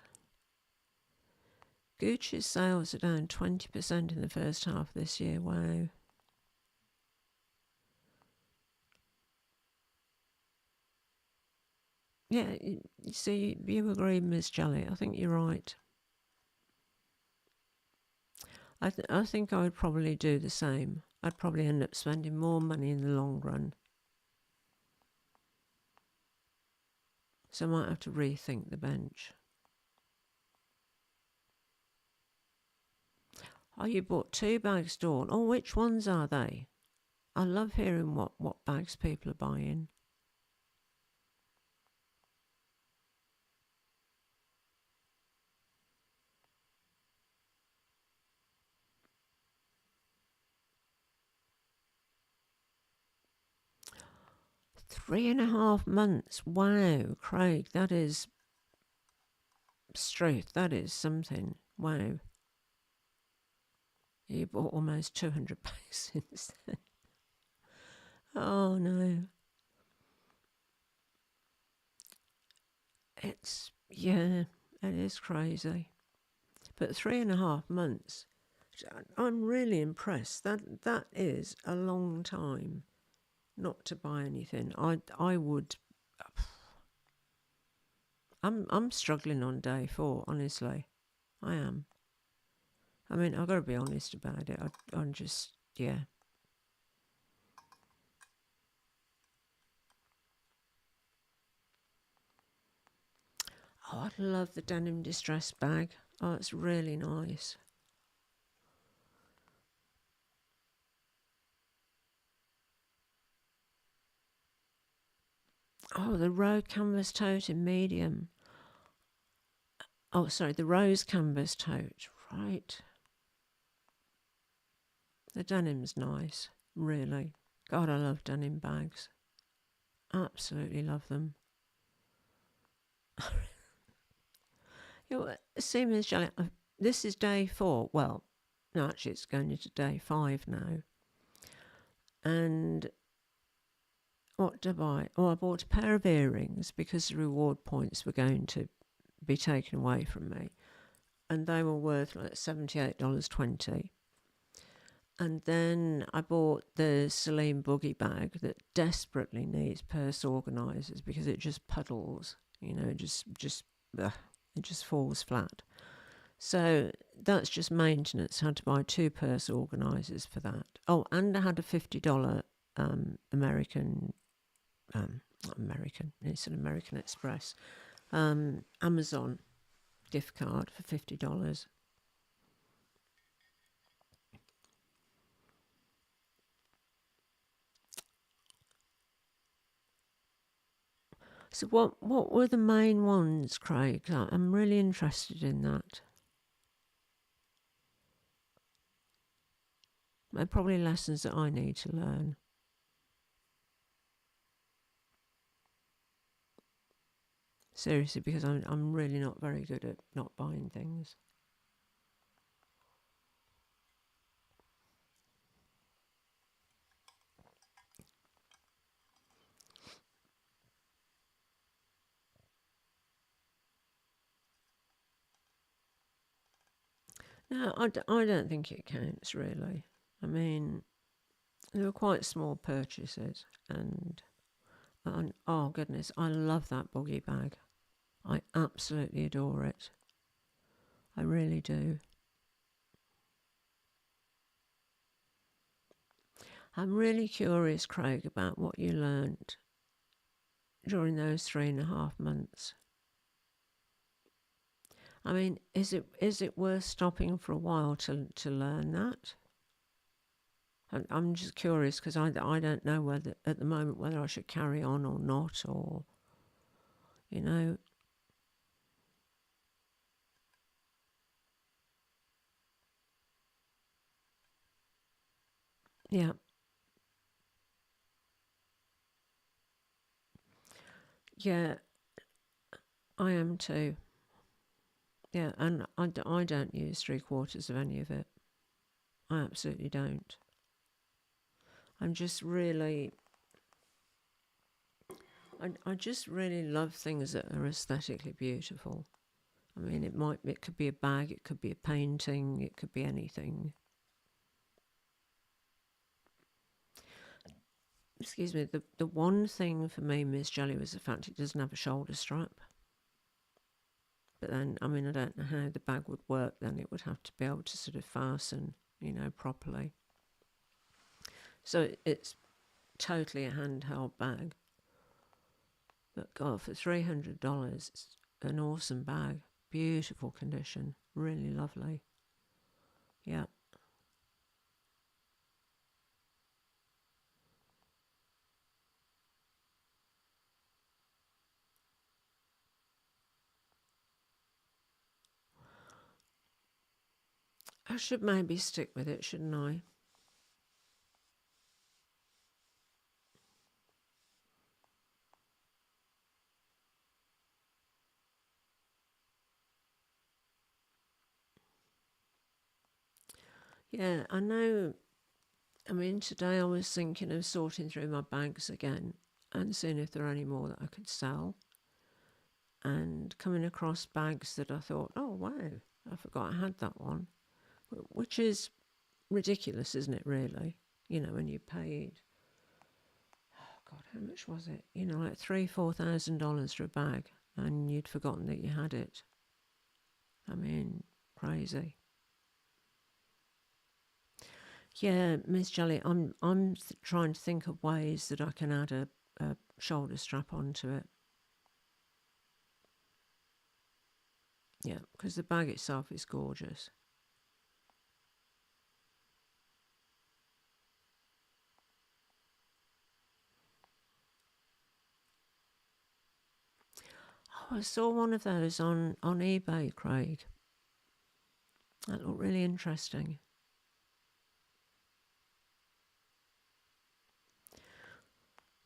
Gucci's sales are down 20% in the first half of this year. Wow. Yeah, you see, you agree, Miss Jelly. I think you're right. I think I would probably do the same. I'd probably end up spending more money in the long run. So I might have to rethink the bench. Oh, you bought 2 bags, Dawn. Oh, which ones are they? I love hearing what bags people are buying. Three and a half months. Wow, Craig, that is straight. That is something. Wow. You bought almost 200 bags since then. Oh, no. It is crazy. But 3.5 months. I'm really impressed. That is a long time not to buy anything. I would. I'm struggling on day 4. Honestly, I am. I mean, I've got to be honest about it. I'm just, yeah. Oh, I love the denim distress bag. Oh, it's really nice. Oh, the road canvas tote in medium. Oh, sorry, the rose canvas tote. Right. The denim's nice, really. God, I love denim bags. Absolutely love them. You know, see, Miss Shelley, this is day 4. Well, no, actually, it's going into day 5 now. And what did I buy? Oh, I bought a pair of earrings because the reward points were going to be taken away from me. And they were worth like $78.20. And then I bought the Celine Boogie bag that desperately needs purse organisers because it just puddles, you know, it just falls flat. So that's just maintenance. I had to buy 2 purse organisers for that. Oh, and I had a $50 American, it's an American Express, Amazon gift card for $50. So what were the main ones, Craig? I'm really interested in that. They're probably lessons that I need to learn. Seriously, because I'm really not very good at not buying things. No, I don't think it counts really. I mean, they were quite small purchases, and oh goodness, I love that boogie bag. I absolutely adore it. I really do. I'm really curious, Craig, about what you learned during those 3.5 months. I mean, is it worth stopping for a while to learn that? I'm just curious because I don't know whether at the moment whether I should carry on or not, or you know. Yeah, yeah, I am too. Yeah, and I don't use 3/4 of any of it. I absolutely don't. I'm just really, I just really love things that are aesthetically beautiful. I mean, it could be a bag, it could be a painting, it could be anything. Excuse me. The one thing for me, Miss Jelly, was the fact it doesn't have a shoulder strap. But then, I mean, I don't know how the bag would work. Then it would have to be able to sort of fasten, properly. So it's totally a handheld bag. But God, for $300, it's an awesome bag. Beautiful condition, really lovely. Yeah. I should maybe stick with it, shouldn't I? Yeah, I know. I mean, today I was thinking of sorting through my bags again and seeing if there are any more that I could sell. And coming across bags that I thought, oh wow, I forgot I had that one. which is ridiculous, isn't it, really? You know, when you paid, oh God, how much was it? You know, like $3,000-4,000 for a bag, and you'd forgotten that you had it. I mean, crazy. Yeah, Miss Jelly, I'm trying to think of ways that I can add a shoulder strap onto it. Yeah, because the bag itself is gorgeous. Oh, I saw one of those on eBay, Craig. That looked really interesting.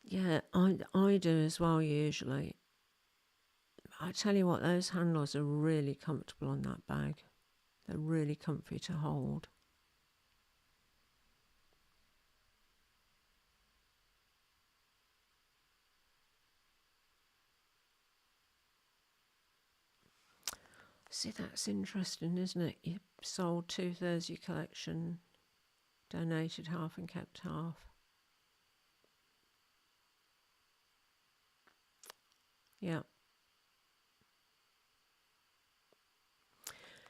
Yeah, I do as well usually. I tell you what, those handles are really comfortable on that bag. They're really comfy to hold. See, that's interesting, isn't it? You sold 2/3 your collection, donated half and kept half. Yeah.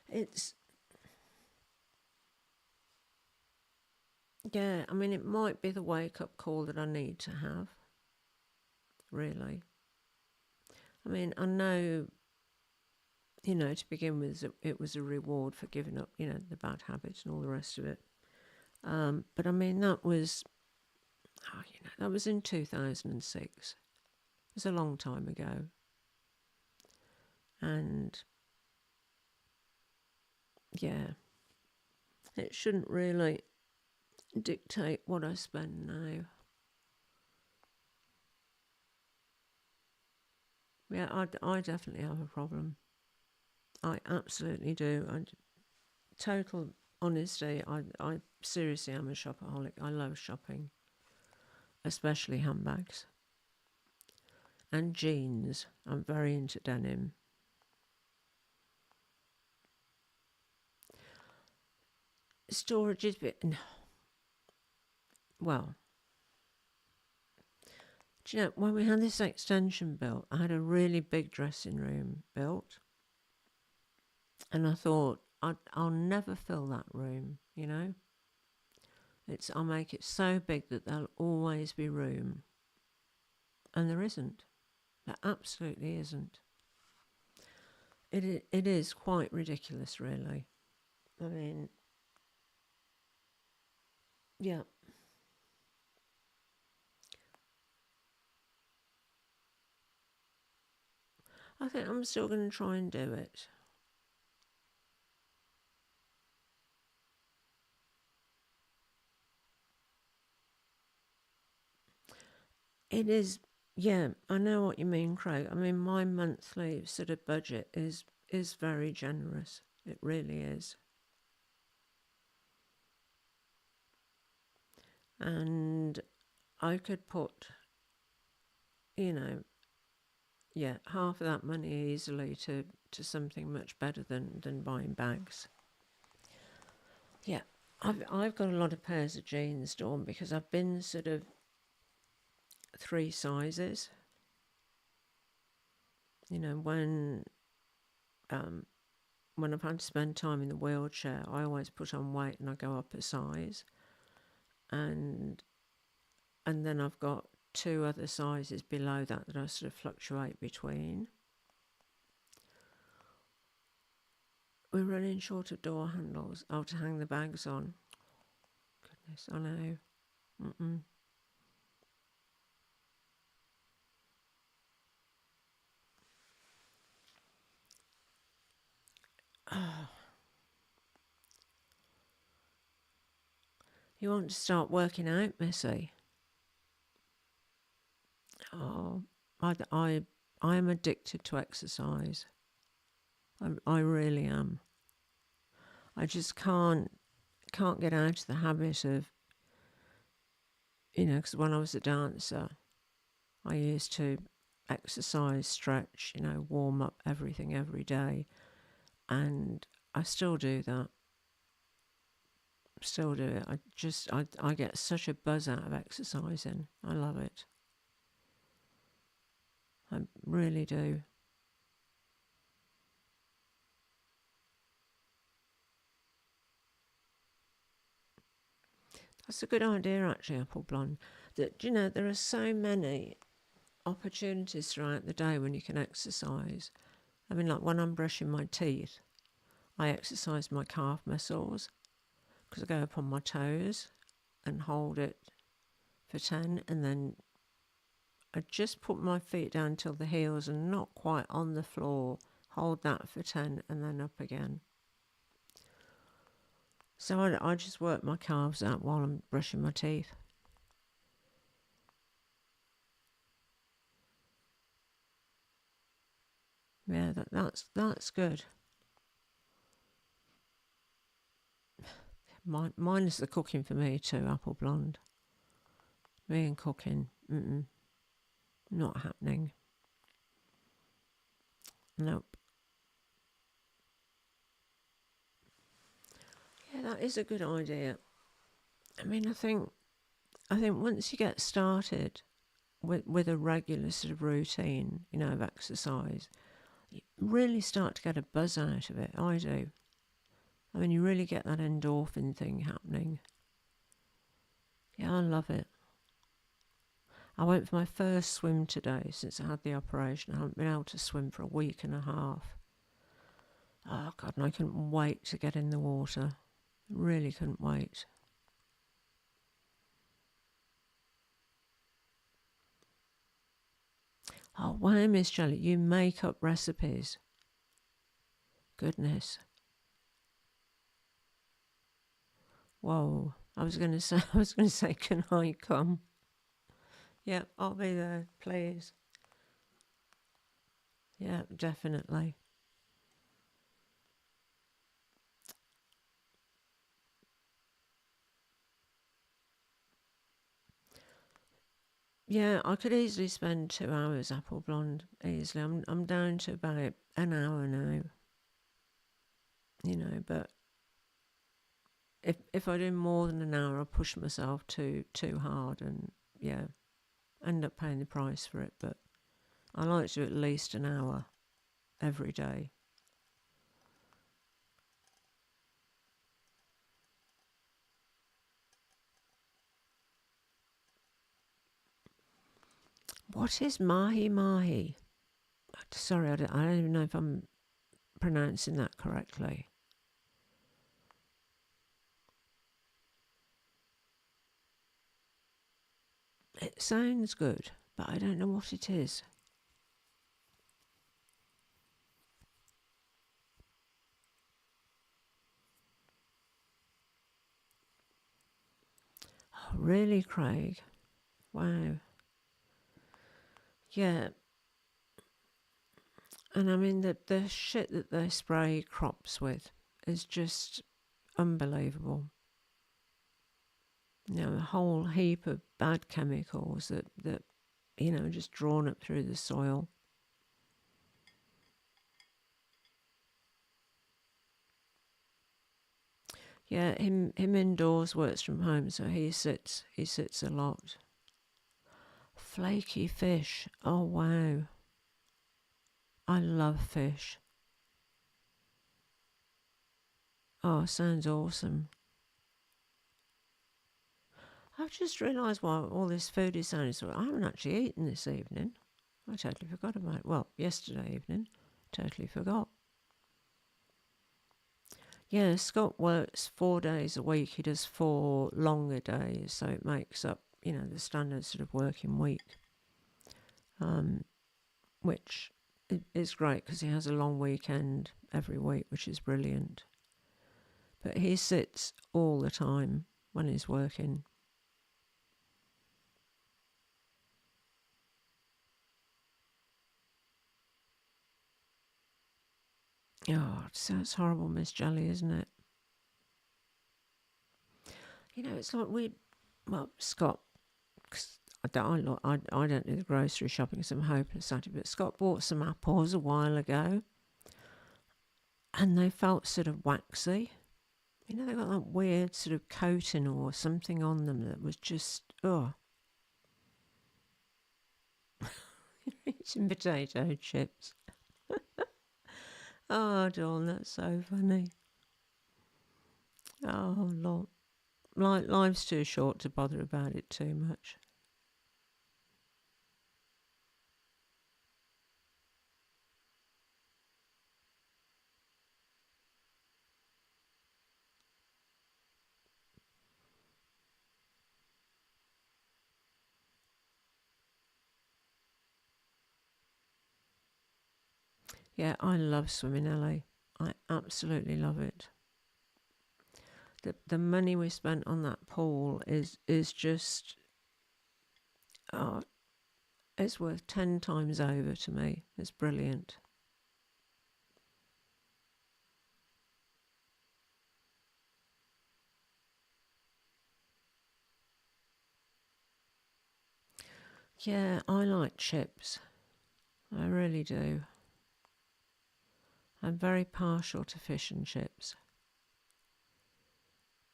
It's, yeah, I mean, it might be the wake up call that I need to have, really. I mean, I know, you know, to begin with, it was a reward for giving up, you know, the bad habits and all the rest of it. But I mean, that was, oh, you know, that was in 2006. It was a long time ago. And yeah, it shouldn't really dictate what I spend now. Yeah, I definitely have a problem. I absolutely do. Total honesty, I seriously am a shopaholic. I love shopping, especially handbags and jeans. I'm very into denim. Storage is a bit, well, do you know, when we had this extension built, I had a really big dressing room built. And I thought, I'll never fill that room, you know? I'll make it so big that there'll always be room. And there isn't. There absolutely isn't. It is quite ridiculous, really. I mean, yeah. I think I'm still going to try and do it. It is, yeah, I know what you mean, Craig. I mean, my monthly sort of budget is very generous. It really is. And I could put, you know, yeah, half of that money easily to something much better than buying bags. Yeah, I've got a lot of pairs of jeans, Dawn, because I've been sort of 3 sizes. You know, um, when I've had to spend time in the wheelchair, I always put on weight and I go up a size, and then I've got 2 other sizes below that I sort of fluctuate between. We're running short of door handles. Oh, to hang the bags on. Goodness, I know. Mm-mm. Oh, you want to start working out, Missy? Oh, I am addicted to exercise. I really am. I just can't get out of the habit of, you know, because when I was a dancer, I used to exercise, stretch, you know, warm up everything every day, and I still do that. still do it. I get such a buzz out of exercising. I love it. I really do. That's a good idea, actually, Apple Blonde. That, there are so many opportunities throughout the day when you can exercise. I mean, like when I'm brushing my teeth, I exercise my calf muscles because I go up on my toes and hold it for 10, and then I just put my feet down till the heels are not quite on the floor, hold that for 10, and then up again. So I just work my calves out while I'm brushing my teeth. Yeah, that's good. Mine is the cooking for me too, Apple Blonde. Me and cooking, not happening. Nope. Yeah, that is a good idea. I mean, I think once you get started with a regular sort of routine, of exercise, you really start to get a buzz out of it. I do. I mean, you really get that endorphin thing happening. Yeah, I love it. I went for my first swim today since I had the operation. I haven't been able to swim for a week and a half. Oh, God, and I couldn't wait to get in the water. Really couldn't wait. Oh, wow, Miss Shelley, you make up recipes. Goodness. Whoa. I was going to say, can I come? Yeah, I'll be there, please. Yeah, definitely. Yeah, I could easily spend 2 hours, Apple Blonde, easily. I'm down to about an hour now. But if I do more than an hour, I push myself too hard, and yeah, end up paying the price for it. But I like to do at least an hour every day. What is mahi mahi? Sorry, I don't even know if I'm pronouncing that correctly. It sounds good, but I don't know what it is. Oh, really, Craig? Wow. Yeah. And I mean, the shit that they spray crops with is just unbelievable. A whole heap of bad chemicals that just drawn up through the soil. Yeah, him indoors, works from home, so he sits a lot. Flaky fish. Oh wow. I love fish. Oh, sounds awesome. I've just realised why all this food is sounding so. I haven't actually eaten this evening. I totally forgot about it. Well, yesterday evening. Totally forgot. Yeah, Scott works 4 days a week. He does 4 longer days, so it makes up, the standard sort of working week. Which is great because he has a long weekend every week, which is brilliant. But he sits all the time when he's working. Oh, it sounds horrible, Miss Jelly, isn't it? It's like Scott, cause I don't do the grocery shopping because I'm hopeless at it, but Scott bought some apples a while ago and they felt sort of waxy. You know, they got that weird sort of coating or something on them that was just, oh. Eating potato chips. Oh, Dawn, that's so funny. Oh, Lord. Life's too short to bother about it too much. Yeah, I love swimming, LA. I absolutely love it. The money we spent on that pool is just, oh, it's worth 10 times over to me. It's brilliant. Yeah, I like chips. I really do. I'm very partial to fish and chips.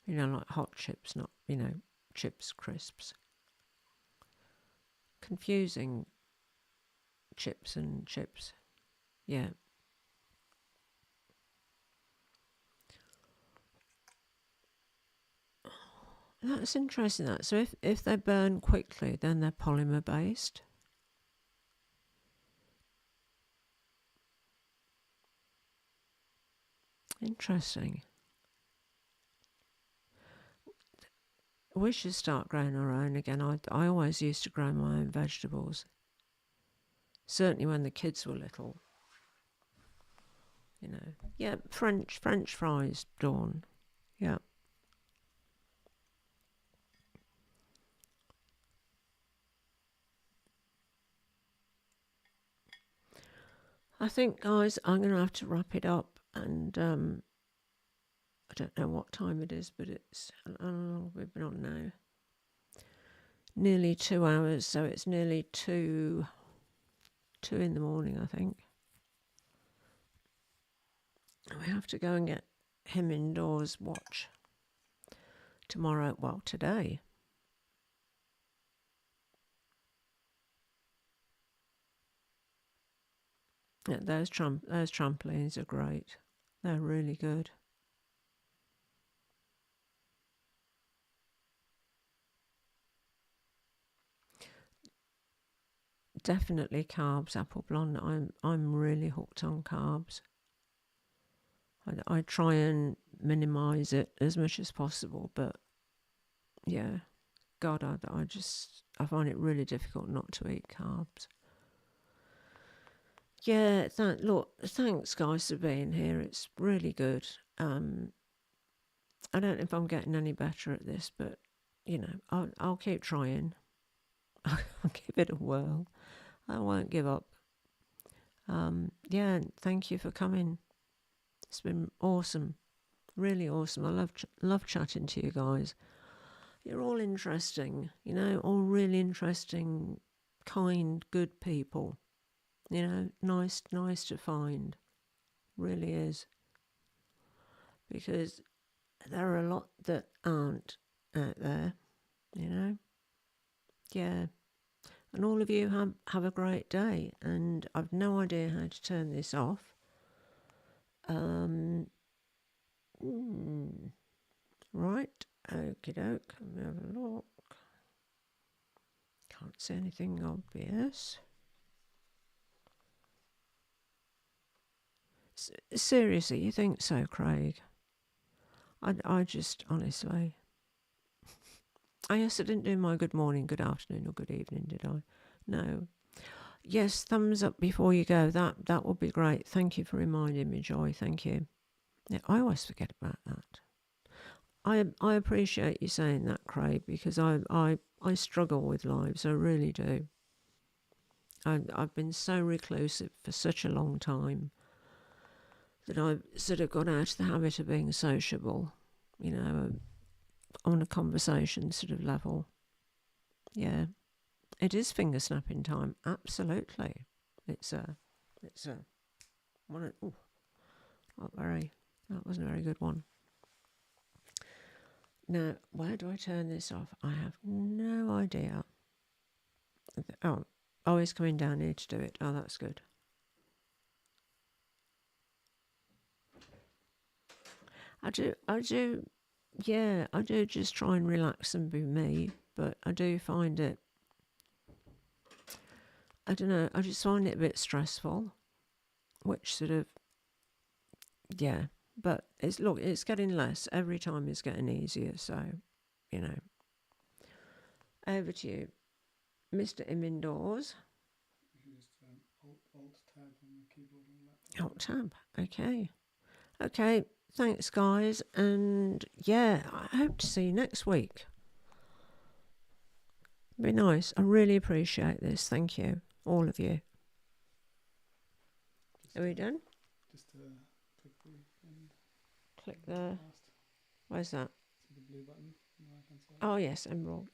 You know, like hot chips, not, chips, crisps. Confusing chips and chips. Yeah. That's interesting. That so if they burn quickly, then they're polymer based. Interesting. We should start growing our own again. I always used to grow my own vegetables. Certainly when the kids were little. Yeah, French fries, Dawn. Yeah. I think, guys, I'm going to have to wrap it up. And I don't know what time it is, but it's, how long we've been on now? Nearly 2 hours, so it's nearly 2 in the morning, I think. We have to go and get him indoors watch tomorrow. Well, today. Yeah, those trampolines are great. They're really good. Definitely carbs, apple blonde. I'm really hooked on carbs. I try and minimise it as much as possible, but yeah, God, I find it really difficult not to eat carbs. Yeah, thanks guys for being here. It's really good. I don't know if I'm getting any better at this, but I'll keep trying. I'll give it a whirl. I won't give up. Yeah, thank you for coming. It's been awesome, really awesome. I love chatting to you guys. You're all interesting, all really interesting, kind, good people. Nice to find. Really is. Because there are a lot that aren't out there, Yeah. And all of you have a great day. And I've no idea how to turn this off. Right. Okie doke. Let me have a look. Can't see anything obvious. Seriously, you think so, Craig? I just, honestly. Yes, I didn't do my good morning, good afternoon, or good evening, did I? No. Yes, thumbs up before you go. That would be great. Thank you for reminding me, Joy. Thank you. Yeah, I always forget about that. I appreciate you saying that, Craig, because I struggle with lives. I really do. I've been so reclusive for such a long time that I've sort of got out of the habit of being sociable, on a conversation sort of level. Yeah, it is finger snapping time. Absolutely, it's a one. Oh, not very. That wasn't a very good one. Now, where do I turn this off? I have no idea. Oh, he's coming down here to do it. Oh, that's good. I do, yeah, I do just try and relax and be me, but I do find it, I don't know, I just find it a bit stressful, which sort of, yeah, but it's getting less. Every time it's getting easier, so, you know. Over to you, Mr. Im Indoors. You can just Alt-Tab on the keyboard on the laptop. Alt-Tab, okay. Okay, thanks guys, and yeah, I hope to see you next week. Be nice. I really appreciate this. Thank you, all of you. Are we done? Just click the end. Click the. Last. Where's that? See the blue button on the right hand side. Oh yes, emerald.